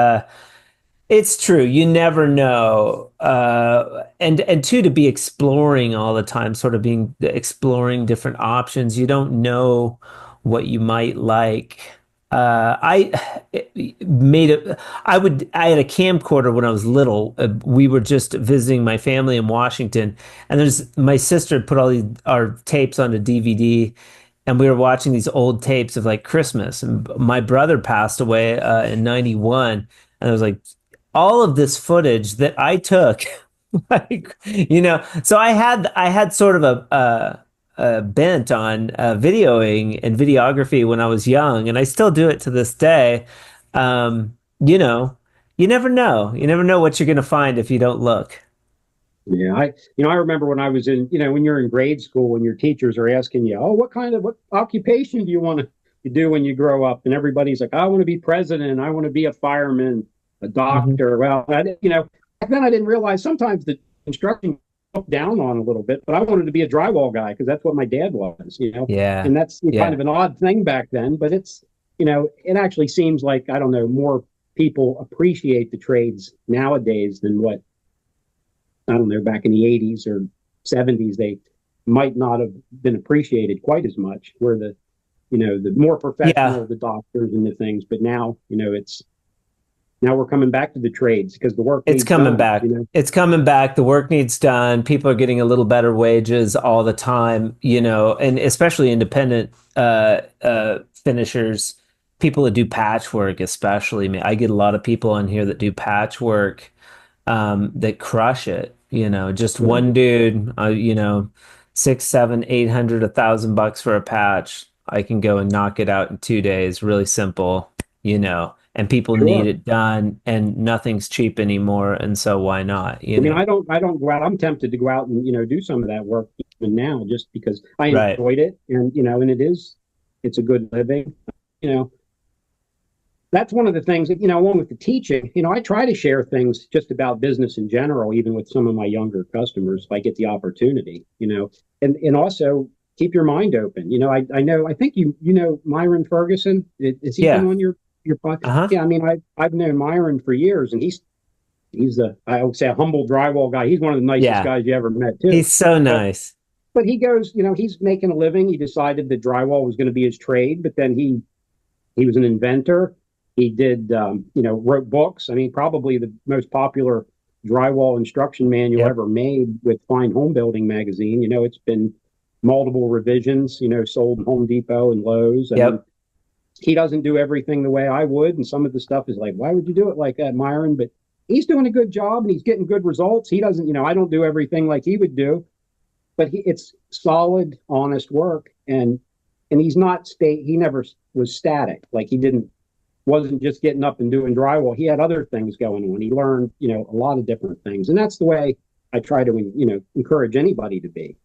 it's true. You never know, and two, to be exploring all the time, sort of exploring different options. You don't know what you might like. I had a camcorder when I was little. We were just visiting my family in Washington, and my sister had put our tapes onto DVD, and we were watching these old tapes of like Christmas. And my brother passed away in '91, and I was like, all of this footage that I took, so I had sort of a bent on videoing and videography when I was young, and I still do it to this day. You never know. You never know what you're going to find if you don't look. Yeah, I remember when I was in, when you're in grade school and your teachers are asking you, oh, what occupation do you want to do when you grow up? And everybody's like, I want to be president. I want to be a fireman, a doctor. Mm-hmm. Well, back then I didn't realize sometimes the construction looked down on a little bit, but I wanted to be a drywall guy because that's what my dad was, Yeah. And that's kind of an odd thing back then, but it's, it actually seems like, I don't know, more people appreciate the trades nowadays than what, I don't know, back in the 80s or 70s, they might not have been appreciated quite as much, where the more professional, the doctors and the things, but now, now we're coming back to the trades because the work it's coming back. It's coming back. The work needs done. People are getting a little better wages all the time, and especially independent finishers, people that do patchwork, especially. I get a lot of people on here that do patchwork that crush it. Just one dude, 600, 700, 800, $1,000 for a patch. I can go and knock it out in 2 days. Really simple, and people need it done, and nothing's cheap anymore. And so why not? I mean, I don't go out. I'm tempted to go out and, do some of that work even now, just because I enjoyed it. And, and it's a good living, That's one of the things that, along with the teaching, I try to share things just about business in general, even with some of my younger customers, if I get the opportunity, and also keep your mind open. I think you know Myron Ferguson. Is he been on your podcast? Uh-huh. Yeah, I mean, I've known Myron for years, and he's I would say a humble drywall guy. He's one of the nicest guys you ever met too. He's so nice. But he goes, he's making a living. He decided that drywall was going to be his trade, but then he was an inventor. He did, wrote books. I mean, probably the most popular drywall instruction manual ever made with Fine Home Building magazine. It's been multiple revisions, sold in Home Depot and Lowe's. I mean, he doesn't do everything the way I would. And some of the stuff is like, why would you do it like that, Myron? But he's doing a good job and he's getting good results. He doesn't, I don't do everything like he would do. but it's solid, honest work, and he's not he never was static. Like wasn't just getting up and doing drywall. He had other things going on. He learned, a lot of different things, and that's the way I try to, encourage anybody to be,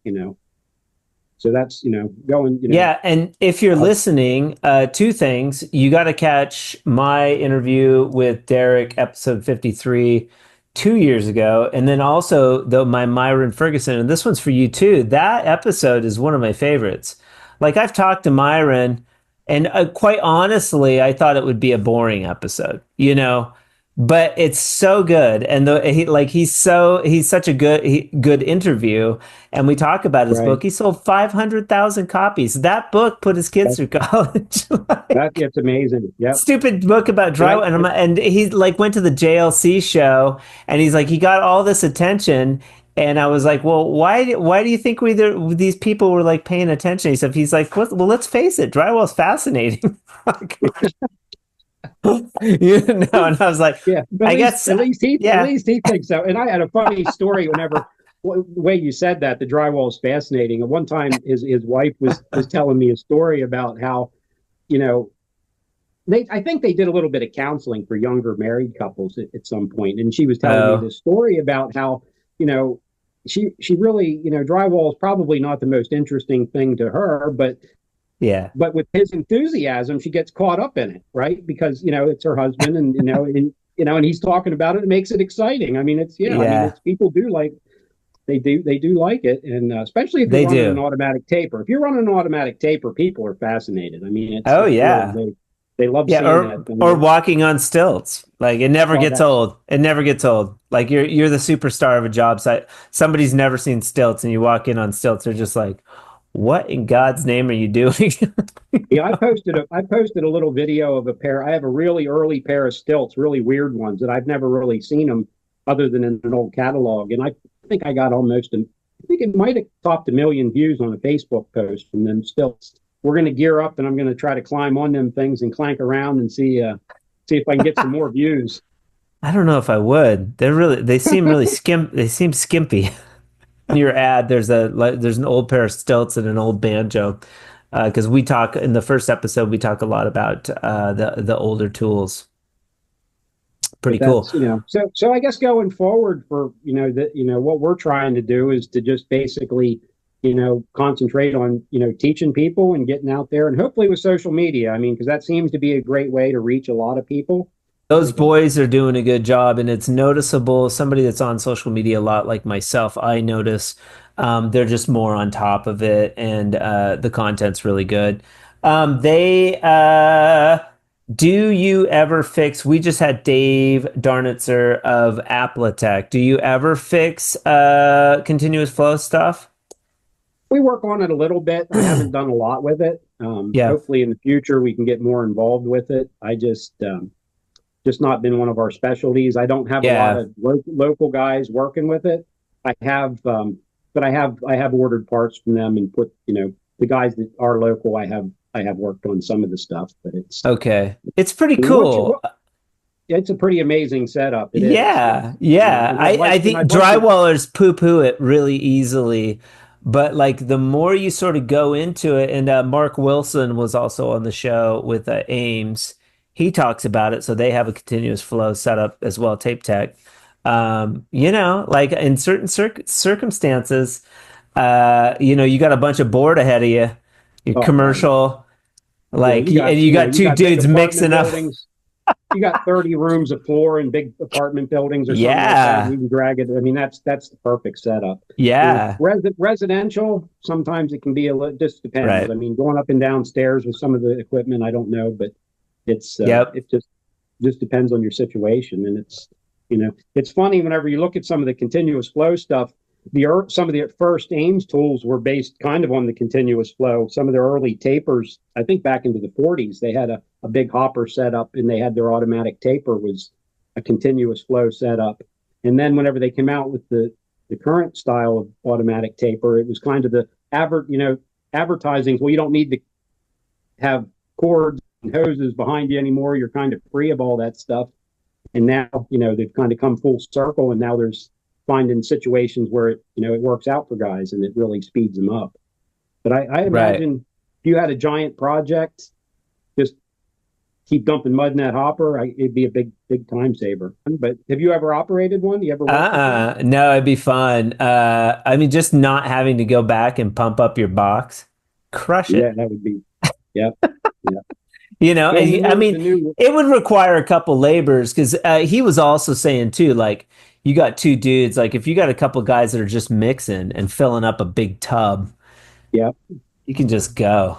So that's, going, Yeah. And if you're listening, two things. You got to catch my interview with Derrick, episode 53, 2 years ago. And then also my Myron Ferguson, and this one's for you too. That episode is one of my favorites. Like, I've talked to Myron, and quite honestly, I thought it would be a boring episode, but it's so good. And he's such a good interview. And we talk about his book. He sold 500,000 copies. That book put his kids through college. That's amazing. Yeah. Stupid book about drywall. And he went to the JLC show, and he's like, he got all this attention. And I was like, well, why do you think these people were paying attention? He's like, well, let's face it, drywall's fascinating. And I was like, yeah, I guess at least he thinks so. And I had a funny story the way you said that, the drywall is fascinating. At one time, his wife was telling me a story about how, I think they did a little bit of counseling for younger married couples at some point. And she was telling me this story about how, she really, drywall is probably not the most interesting thing to her, but with his enthusiasm, she gets caught up in it, right? Because, it's her husband, and, and he's talking about it. It makes it exciting. I mean, it's people do they do like it. And especially if you're running an automatic taper. If you're running an automatic taper, people are fascinated. I mean, they love seeing that. Or walking on stilts. Like, it never gets old. It never gets old. Like, you're the superstar of a job site. Somebody's never seen stilts, and you walk in on stilts. They're just like, what in God's name are you doing? Yeah, I posted a little video of a pair. I have a really early pair of stilts, really weird ones that I've never really seen them other than in an old catalog. And I think I got I think it might have topped 1 million views on a Facebook post from them stilts. We're going to gear up, and I'm going to try to climb on them things and clank around and see if I can get some more views. I don't know if I would. They seem really they seem skimpy. In your ad, there's an old pair of stilts and an old banjo. Because we talk in the first episode, we talk a lot about the older tools. Pretty cool. So I guess going forward for what we're trying to do is to just basically concentrate on, teaching people and getting out there, and hopefully with social media. I mean, because that seems to be a great way to reach a lot of people. Those boys are doing a good job, and it's noticeable. Somebody that's on social media a lot, like myself, I notice they're just more on top of it, and the content's really good. Do you ever fix? We just had Dave Darnitzer of Appletech. Do you ever fix continuous flow stuff? We work on it a little bit. I haven't done a lot with it. Hopefully in the future we can get more involved with it. I just not been one of our specialties. I don't have a lot of local guys working with it. I have, but I have ordered parts from them and put, the guys that are local, I have worked on some of the stuff, but it's okay. It's pretty cool. It's a pretty amazing setup. It is. I think drywallers poo-poo it really easily. But the more you sort of go into it, and Mark Wilson was also on the show with Ames. He talks about it. So they have a continuous flow setup as well, Tape Tech. In certain circumstances, you got a bunch of board ahead of you. You're commercial, and you got two dudes mixing up. You got 30 rooms of floor in big apartment buildings or something like that. You can drag it. I mean, that's the perfect setup. Yeah. Residential, sometimes it can be just depends. Right. I mean, going up and down stairs with some of the equipment, I don't know, but it's it just depends on your situation. And it's funny whenever you look at some of the continuous flow stuff. Some of the first Ames tools were based kind of on the continuous flow. Some of their early tapers, I think back into the 40s, they had a big hopper setup, and they had their automatic taper was a continuous flow setup. And then whenever they came out with the current style of automatic taper, it was kind of the advertising. Well, you don't need to have cords and hoses behind you anymore. You're kind of free of all that stuff. And now, they've kind of come full circle, and now there's finding situations where it works out for guys and it really speeds them up. But I imagine if you had a giant project, just keep dumping mud in that hopper, it'd be a big time saver. But have you ever operated one? You ever worked with one? No, it'd be fun. I mean, just not having to go back and pump up your box, crush it. Yeah, that would be. Yeah. I mean, it would require a couple labors because he was also saying too, like, you got two dudes, like if you got a couple guys that are just mixing and filling up a big tub, yeah, you can just go.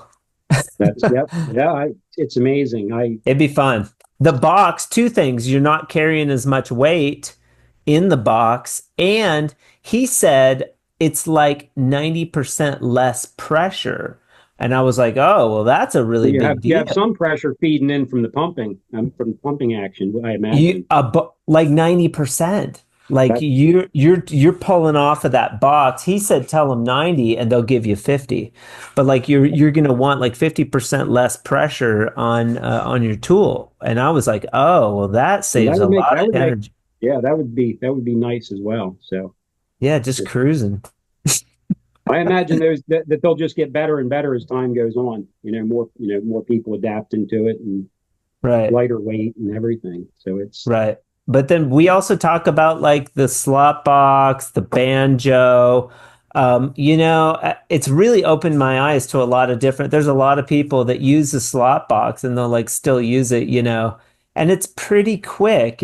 It's amazing. It'd be fun. The box, two things: you're not carrying as much weight in the box, and he said it's like 90% less pressure. And I was like, oh, well, that's a really big deal. You have some pressure feeding in from the pumping action, I imagine. Like 90%. Like you're pulling off of that box. He said, tell them 90 and they'll give you 50. But like you're going to want like 50% less pressure on your tool. And I was like, oh, well, that saves a lot of energy. That would be nice as well. So yeah, just cruising. I imagine that they'll just get better and better as time goes on. More people adapting to it and lighter weight and everything. So it's right. But then we also talk about like the slot box, the banjo. It's really opened my eyes to a lot of different. There's a lot of people that use the slot box and they'll like still use it, and it's pretty quick.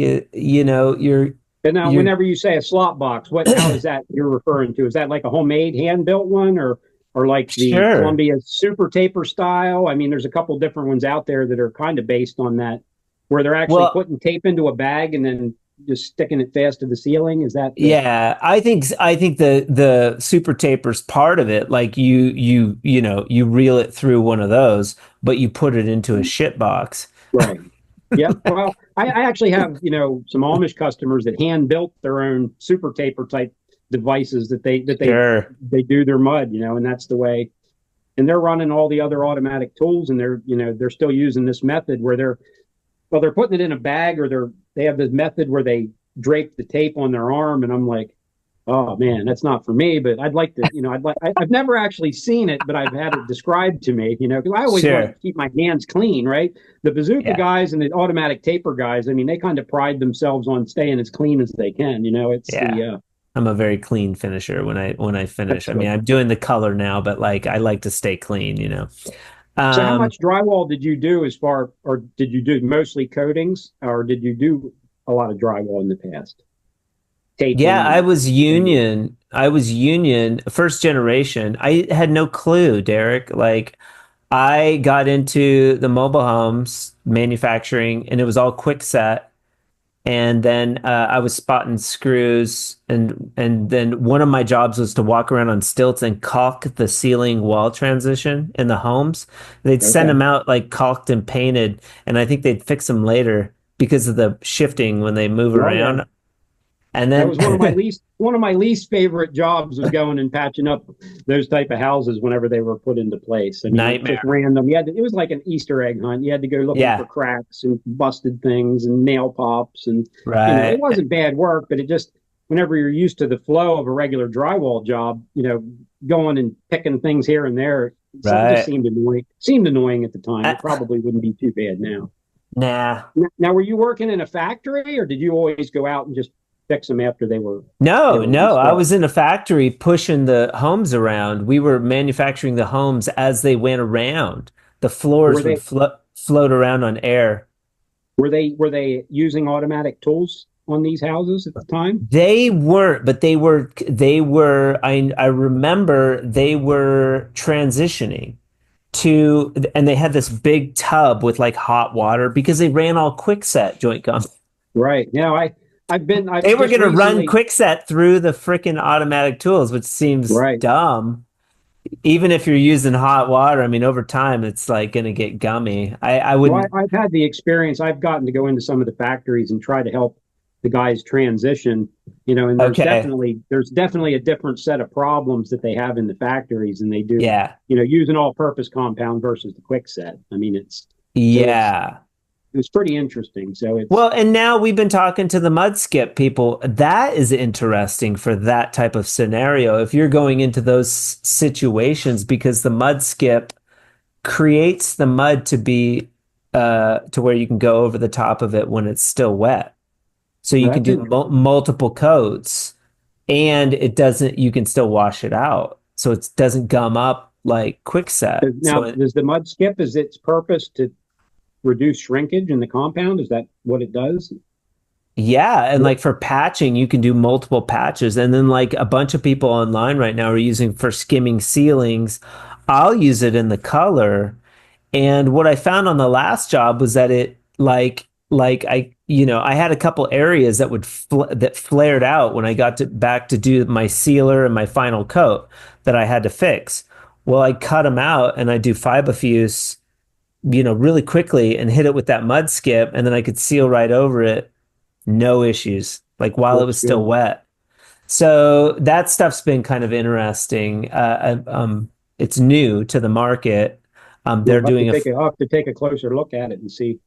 And now, whenever you say a slot box, how is that you're referring to? Is that like a homemade, hand-built one, or like the Columbia Super Taper style? I mean, there's a couple different ones out there that are kind of based on that, where they're actually putting tape into a bag and then just sticking it fast to the ceiling. Is that? Yeah, I think the Super Taper's part of it. Like you reel it through one of those, but you put it into a shit box. Right. Yeah, well, I actually have, some Amish customers that hand built their own Super Taper type devices that they do their mud, and that's the way. And they're running all the other automatic tools, and they're still using this method where they're putting it in a bag, or they have this method where they drape the tape on their arm, and I'm like, oh man, that's not for me. But I'd like to, I've never actually seen it, but I've had it described to me, because I always want to keep my hands clean, right? The bazooka guys and the automatic taper guys, I mean, they kind of pride themselves on staying as clean as they can. I'm a very clean finisher when I finish. I mean, I'm doing the color now, but like I like to stay clean, So how much drywall did you do or did you do mostly coatings, or did you do a lot of drywall in the past? I was union first generation. I had no clue, Derrick. Like I got into the mobile homes manufacturing and it was all quick set. And then I was spotting screws and then one of my jobs was to walk around on stilts and caulk the ceiling wall transition in the homes. They'd send them out like caulked and painted, and I think they'd fix them later because of the shifting when they move around. Yeah. And then that was one of my least favorite jobs was going and patching up those type of houses whenever they were put into place. I mean, nightmare. Just random. It was like an Easter egg hunt. You had to go looking for cracks and busted things and nail pops, and it wasn't bad work, but it just, whenever you're used to the flow of a regular drywall job, going and picking things here and there, it just seemed annoying at the time. It probably wouldn't be too bad now. Nah. Now, were you working in a factory, or did you always go out and just fix them after they were? No. I was in a factory pushing the homes around. We were manufacturing the homes as they went around. The floors would float around on air. Were they using automatic tools on these houses at the time? They weren't, but they were. I remember they were transitioning to, and they had this big tub with like hot water because they ran all quickset joint gum. Right. Now they were going to run quickset through the freaking automatic tools, which seems dumb. Even if you're using hot water, I mean, over time, it's like going to get gummy. I wouldn't. Well, I've had the experience. I've gotten to go into some of the factories and try to help the guys transition, and there's definitely a different set of problems that they have in the factories, and they do, use an all-purpose compound versus the quickset. I mean, it's pretty interesting. So it's Well, and now we've been talking to the mud skip people. That is interesting for that type of scenario. If you're going into those situations, because the mud skip creates the mud to be to where you can go over the top of it when it's still wet. So you can do multiple coats, and it doesn't. You can still wash it out, so it doesn't gum up like quickset. Now, does the mud skip, is its purpose to reduce shrinkage in the compound? Is that what it does? Yeah, and like for patching, you can do multiple patches, and then like a bunch of people online right now are using for skimming ceilings. I'll use it in the color, and what I found on the last job was that it I had a couple areas that that flared out when I got back to do my sealer and my final coat that I had to fix. Well, I cut them out and I do fiberfuse, really quickly and hit it with that mud skip, and then I could seal right over it, no issues, like while it was still wet. So that stuff's been kind of interesting. It's new to the market. They're doing I'll have to take a closer look at it and see.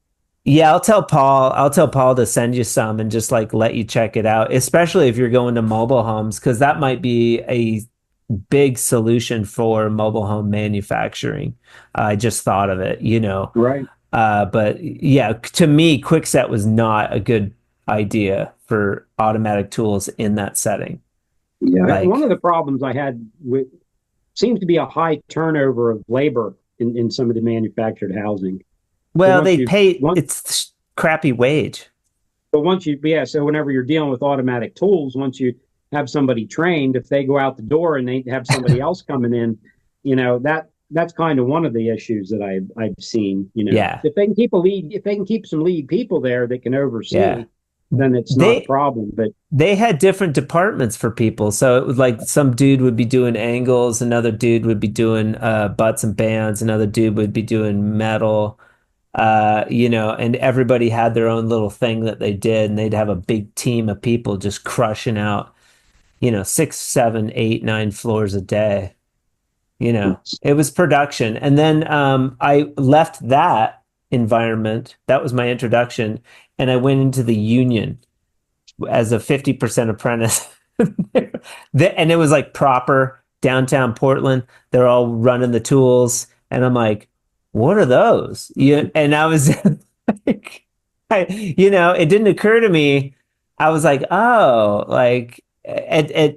Yeah, I'll tell Paul to send you some and just like let you check it out, especially if you're going to mobile homes, because that might be a big solution for mobile home manufacturing. I just thought of it, Right. But yeah, to me, quickset was not a good idea for automatic tools in that setting. Yeah, one of the problems I had seems to be a high turnover of labor in some of the manufactured housing. Well, it's crappy wage. But so whenever you're dealing with automatic tools, once you have somebody trained, if they go out the door and they have somebody else coming in, that's kind of one of the issues that I've seen. Yeah. If they can keep some lead people there that can oversee, then it's not a problem. But they had different departments for people, so it was like some dude would be doing angles, another dude would be doing butts and bands, another dude would be doing metal. And everybody had their own little thing that they did, and they'd have a big team of people just crushing out, 6, 7, 8, 9 floors a day. It was production. And then I left that environment. That was my introduction. And I went into the union as a 50% apprentice. And it was like proper downtown Portland. They're all running the tools. And I'm like, what are those? And I was like, it didn't occur to me. I was like, oh, like at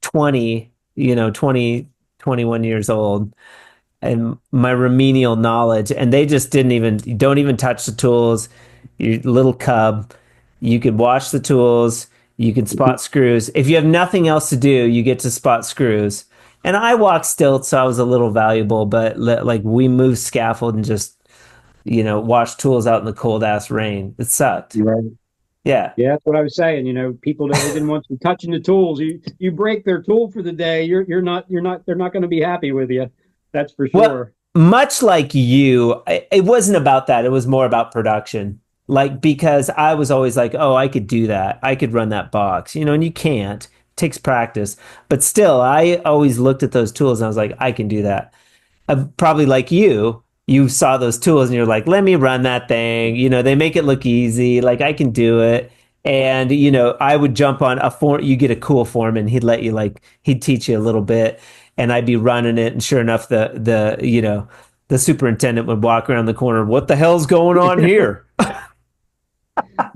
20, 21 years old, and my remedial knowledge, and they just don't even touch the tools. Your little cub, you could wash the tools, you can spot screws. If you have nothing else to do, you get to spot screws. And I walked stilts, so I was a little valuable, but like we moved scaffold and just, washed tools out in the cold ass rain. It sucked. Right. Yeah. Yeah, that's what I was saying. People that didn't want you touching the tools. You break their tool for the day. They're not going to be happy with you. That's for sure. Well, much like you, it wasn't about that. It was more about production. Like, because I was always like, oh, I could do that. I could run that box, and you can't. It takes practice. But still, I always looked at those tools and I was like, I can do that. Probably like you saw those tools and you're like, let me run that thing. They make it look easy. Like, I can do it. And, I would jump on a form. You get a cool foreman. He'd let you, he'd teach you a little bit. And I'd be running it. And sure enough, the superintendent would walk around the corner. What the hell's going on here?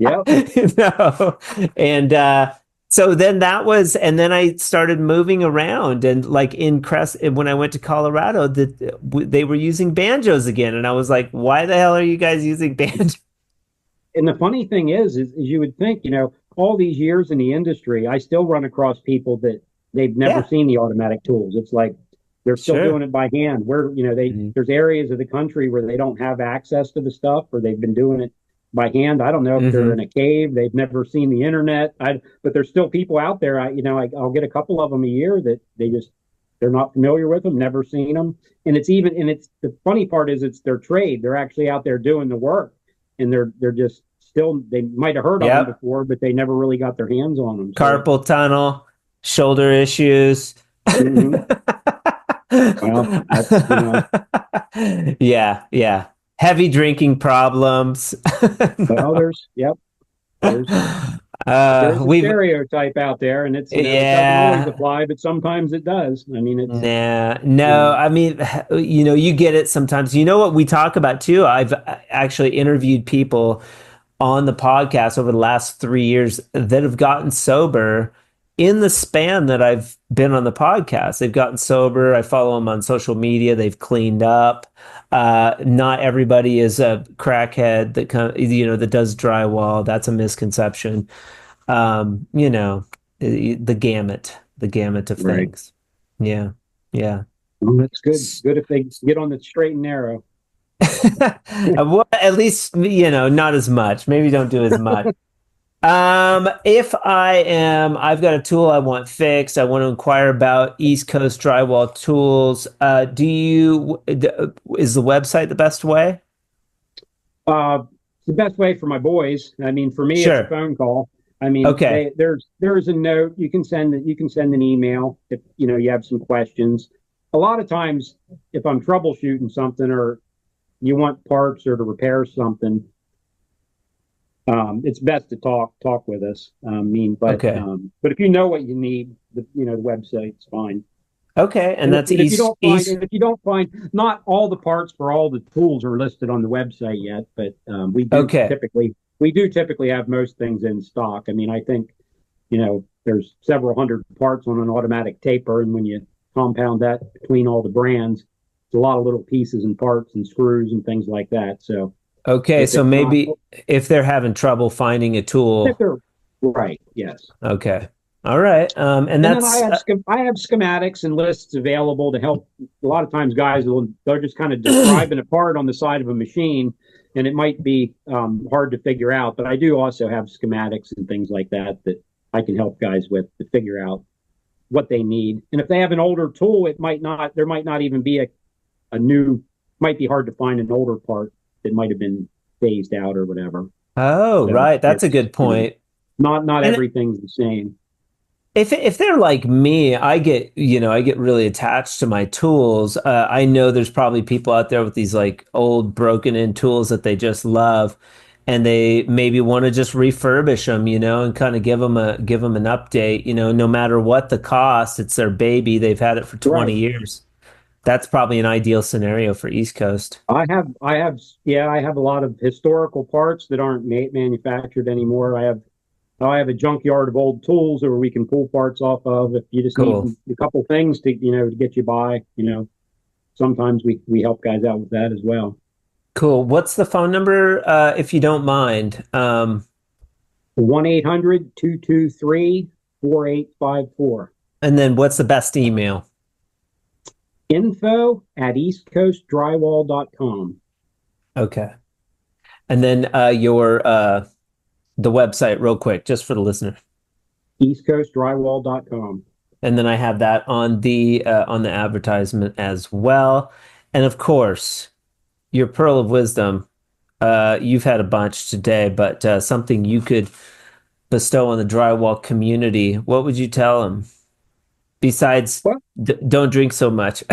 Yeah. And so then and then I started moving around, and like when I went to Colorado, they were using banjos again. And I was like, why the hell are you guys using banjos? And the funny thing is you would think, all these years in the industry, I still run across people that they've never seen the automatic tools. It's like they're still doing it by hand. There's areas of the country where they don't have access to the stuff, or they've been doing it by hand. I don't know if they're in a cave. They've never seen the internet. But there's still people out there. I'll get a couple of them a year that they're not familiar with them, never seen them. And it's the funny part is it's their trade. They're actually out there doing the work, and they're just still, they might have heard of them before, but they never really got their hands on them. Carpal tunnel, shoulder issues. Well, that's, Yeah. heavy drinking problems. Well, there's a We've stereotype out there, and it's, it doesn't always yeah. apply, but sometimes it does. I mean, it's, Nah, you no, know, I mean, you get it sometimes. You know what we talk about too? I've actually interviewed people on the podcast over the last 3 years that have gotten sober in the span that I've been on the podcast. They've gotten sober. I follow them on social media. They've cleaned up. Not everybody is a crackhead that does drywall. That's a misconception. Um, you know, the gamut of right. things. Yeah. Yeah. Well, that's good. Good if they get on the straight and narrow. Well, at least, not as much. Maybe don't do as much. If I've got a tool I want fixed, I want to inquire about East Coast Drywall Tools. Is the website the best way? The best way for my boys. I mean, for me, it's Sure. a phone call. I mean, Okay. there's a note you can send. You can send an email if you have some questions. A lot of times, if I'm troubleshooting something or you want parts or to repair something, it's best to talk with us. Okay. But if you know what you need, the website's fine. Okay. And that's if you don't find, East. and if you don't find, not all the parts for all the tools are listed on the website yet, but Okay. we do typically have most things in stock. I mean, I think there's several hundred parts on an automatic taper, and when you compound that between all the brands, it's a lot of little pieces and parts and screws and things like that. So Okay. if So it's not, maybe if they're having trouble finding a if tool. they're right, yes. Okay. All right. And And then that's I have schematics and lists available to help. A lot of times, they're just kind of describing a part on the side of a machine, and it might be hard to figure out. But I do also have schematics and things like that I can help guys with to figure out what they need. And if they have an older tool, there might not even be a new. Might be hard to find an older part that might have been phased out or whatever. Oh, So right. That's a it's good point. not And everything's the same. if they're like me, I get really attached to my tools. I know there's probably people out there with these like old broken in tools that they just love, and they maybe want to just refurbish them, and kind of give them an update. No matter what the cost, it's their baby. They've had it for 20 Right. years. That's probably an ideal scenario for East Coast. I have a lot of historical parts that aren't manufactured anymore. I have a junkyard of old tools where we can pull parts off of if you just Cool. need a couple things to get you by. Sometimes we help guys out with that as well. Cool. What's the phone number, if you don't mind? 1-800-223-4854. And then what's the best email? info@eastcoastdrywall.com. Okay. And then the website real quick, just for the listener. eastcoastdrywall.com. And then I have that on the advertisement as well. And of course, your pearl of wisdom. You've had a bunch today, but something you could bestow on the drywall community. What would you tell them? Besides, Well, don't drink so much.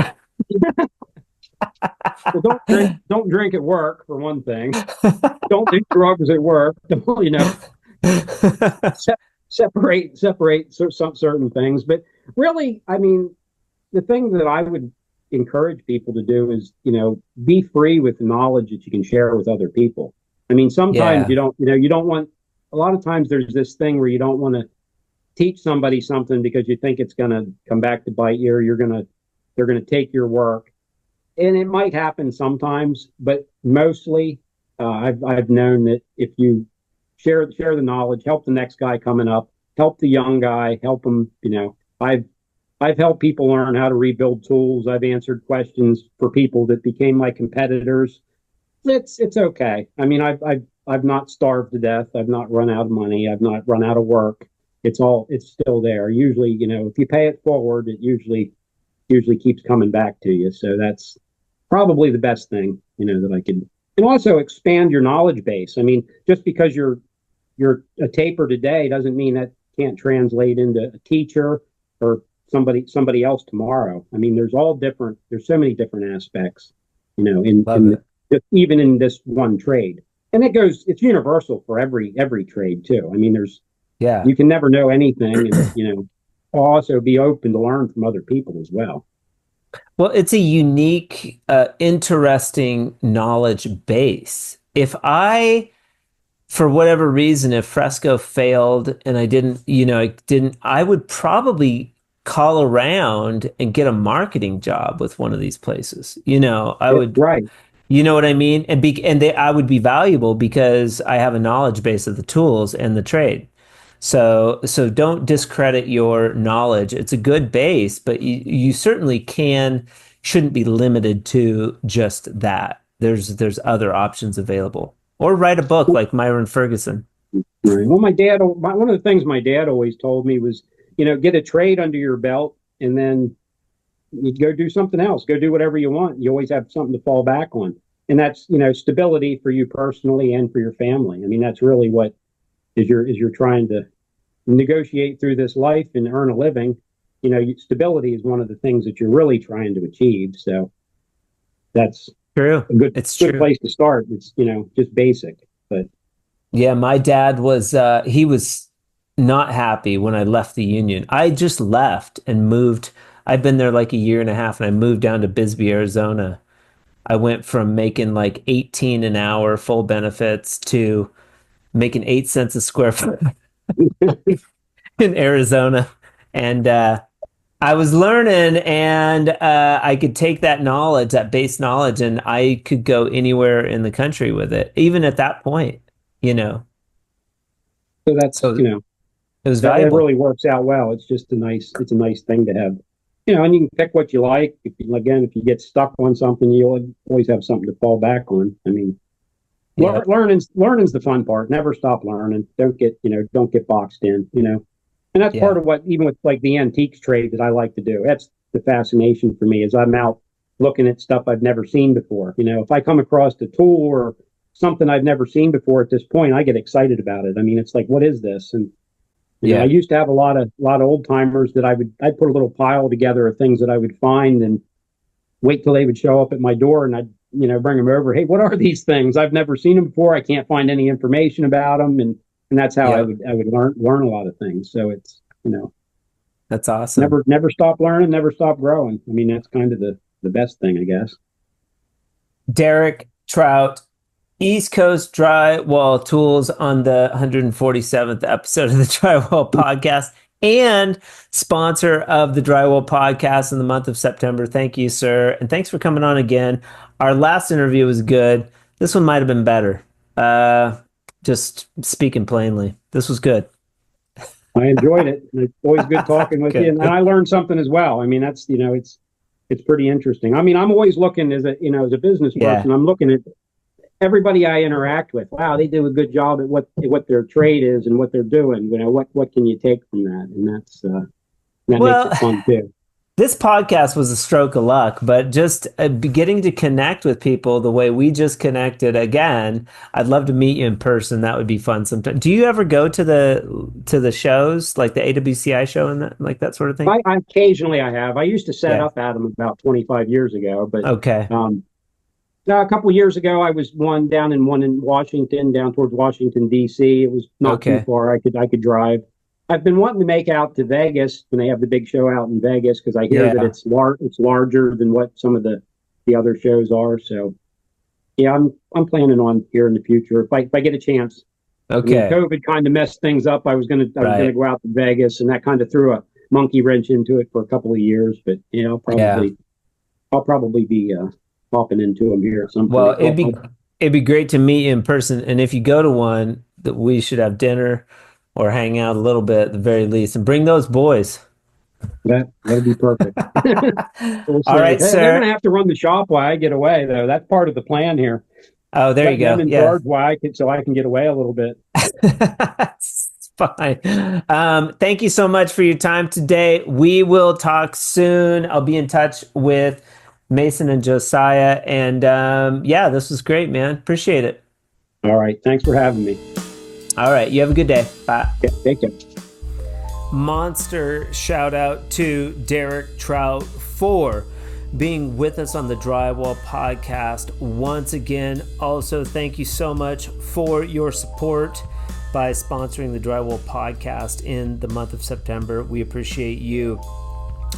well, don't drink at work for one thing. Don't do drugs at work. Separate some certain things. But really, I mean, the thing that I would encourage people to do is, be free with the knowledge that you can share with other people. I mean, sometimes Yeah. you don't want, a lot of times there's this thing where you don't want to teach somebody something because you think it's going to come back to bite you, or they're going to take your work. And it might happen sometimes, but mostly, I've known that if you share the knowledge, help the next guy coming up, help the young guy, help them. I've helped people learn how to rebuild tools. I've answered questions for people that became my competitors. It's okay. I mean, I've not starved to death. I've not run out of money. I've not run out of work. It's still there. Usually, if you pay it forward, it usually keeps coming back to you. So that's probably the best thing, that I can. And also expand your knowledge base. I mean, just because you're a taper today doesn't mean that can't translate into a teacher or somebody else tomorrow. I mean, there's so many different aspects, in Love it. just even in this one trade. And it's universal for every trade too. I mean, you can never know anything, and also be open to learn from other people as well. Well, it's a unique, interesting knowledge base. If for whatever reason, if Fresco failed and I would probably call around and get a marketing job with one of these places. I would, right. You know what I mean? I would be valuable because I have a knowledge base of the tools and the trade. So don't discredit your knowledge. It's a good base, but you certainly shouldn't be limited to just that. There's other options available. Or write a book like Myron Ferguson. Right. Well, one of the things my dad always told me was, get a trade under your belt and then you go do something else. Go do whatever you want. You always have something to fall back on. And that's, stability for you personally and for your family. I mean, that's really what you're trying to negotiate through this life and earn a living. Stability is one of the things that you're really trying to achieve. So that's true. A good true. Place to start. It's, just basic. But yeah, my dad was, he was not happy when I left the union. I just left and moved. I've been there like a year and a half, and I moved down to Bisbee, Arizona. I went from making like 18 an hour full benefits to making 8 cents a square foot in Arizona. And I was learning, and I could take that knowledge, that base knowledge, and I could go anywhere in the country with it, even at that point, So that's, it was valuable. It really works out well. It's just it's a nice thing to have. And you can pick what you like. If you get stuck on something, you'll always have something to fall back on. I mean, learning's the fun part. Never stop learning. Don't get boxed in, And that's part of what, even with like the antiques trade that I like to do. That's the fascination for me, is I'm out looking at stuff I've never seen before. If I come across a tool or something I've never seen before at this point, I get excited about it. I mean, it's like, what is this? And I used to have a lot of old timers that I'd put a little pile together of things that I would find and wait till they would show up at my door, and I'd bring them over. Hey, what are these things? I've never seen them before. I can't find any information about them, and that's how I would learn a lot of things. So it's that's awesome. Never stop learning, never stop growing. I mean, that's kind of the best thing, I guess. Derrick, Trout, East Coast Drywall Tools on the 147th episode of the Drywall Podcast, and sponsor of the Drywall Podcast in the month of September. Thank you, sir. And thanks for coming on again. Our last interview was good. This one might have been better. Just speaking plainly, this was good. I enjoyed it. It's always good talking with you. And I learned something as well. I mean, that's, it's pretty interesting. I mean, I'm always looking as a business person, I'm looking at everybody I interact with. Wow, they do a good job at what their trade is and what they're doing. What can you take from that? And that makes it fun too. This podcast was a stroke of luck, but just getting to connect with people the way we just connected again. I'd love to meet you in person. That would be fun sometime. Do you ever go to the shows, like the AWCI show and that sort of thing? I occasionally I have. I used to set up at them about 25 years ago, but okay. A couple of years ago, I was one in Washington, down towards Washington D.C. It was not too far. I could drive. I've been wanting to make out to Vegas when they have the big show out in Vegas, because I hear that it's larger than what some of the other shows are. So, yeah, I'm planning on here in the future if I get a chance. Okay. I mean, COVID kind of messed things up. I was gonna go out to Vegas, and that kind of threw a monkey wrench into it for a couple of years. But I'll probably be popping into them here at some point. Well, it'd be great to meet you in person, and if you go to one, that we should have dinner or hang out a little bit at the very least, and bring those boys. That'd be perfect. All right, sir. They're gonna have to run the shop while I get away, though. That's part of the plan here. Oh, there you go. In charge so I can get away a little bit. It's fine. Thank you so much for your time today. We will talk soon. I'll be in touch with Mason and Josiah, and this was great, man. Appreciate it. All right, thanks for having me. All right, you have a good day. Bye. Yeah, take care. Monster shout out to Derrick Trout for being with us on the Drywall Podcast once again. Also, thank you so much for your support by sponsoring the Drywall Podcast in the month of September. We appreciate you.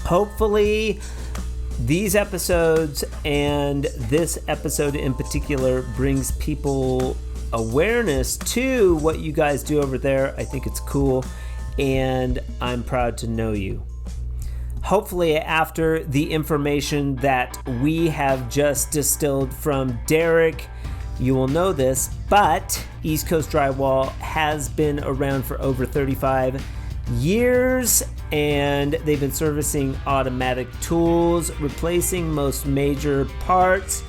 Hopefully, these episodes and this episode in particular brings people awareness to what you guys do over there. I think it's cool, and I'm proud to know you. Hopefully, after the information that we have just distilled from Derrick, you will know this, but East Coast Drywall has been around for over 35 years, and they've been servicing automatic tools, replacing most major parts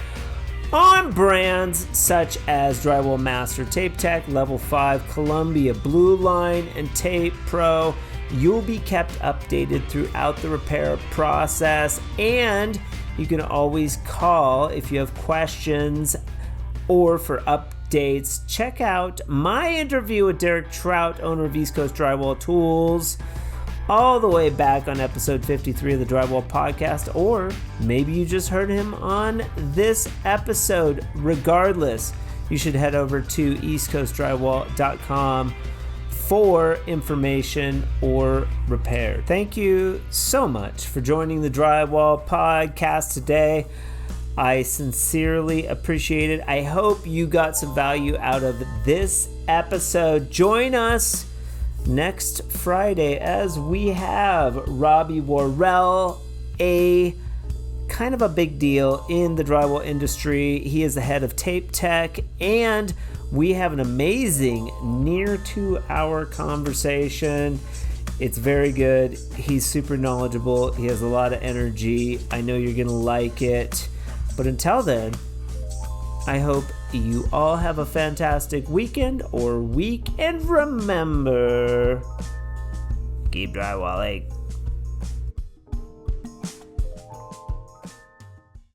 on brands such as Drywall Master Tape Tech, Level 5, Columbia Blue Line, and Tape Pro. You'll be kept updated throughout the repair process, and you can always call if you have questions or for updates. Check out my interview with Derrick Trout, owner of East Coast Drywall Tools, all the way back on episode 53 of the Drywall Podcast, or maybe you just heard him on this episode. Regardless, you should head over to eastcoastdrywall.com for information or repair. Thank you so much for joining the Drywall Podcast today. I sincerely appreciate it. I hope you got some value out of this episode. Join us next Friday as we have Robbie Worrell, a kind of a big deal in the drywall industry. He is the head of Tape Tech, and we have an amazing near 2-hour conversation. It's very good. He's super knowledgeable. He has a lot of energy. I know you're going to like it. But until then, I hope you all have a fantastic weekend or week. And remember, keep drywalling.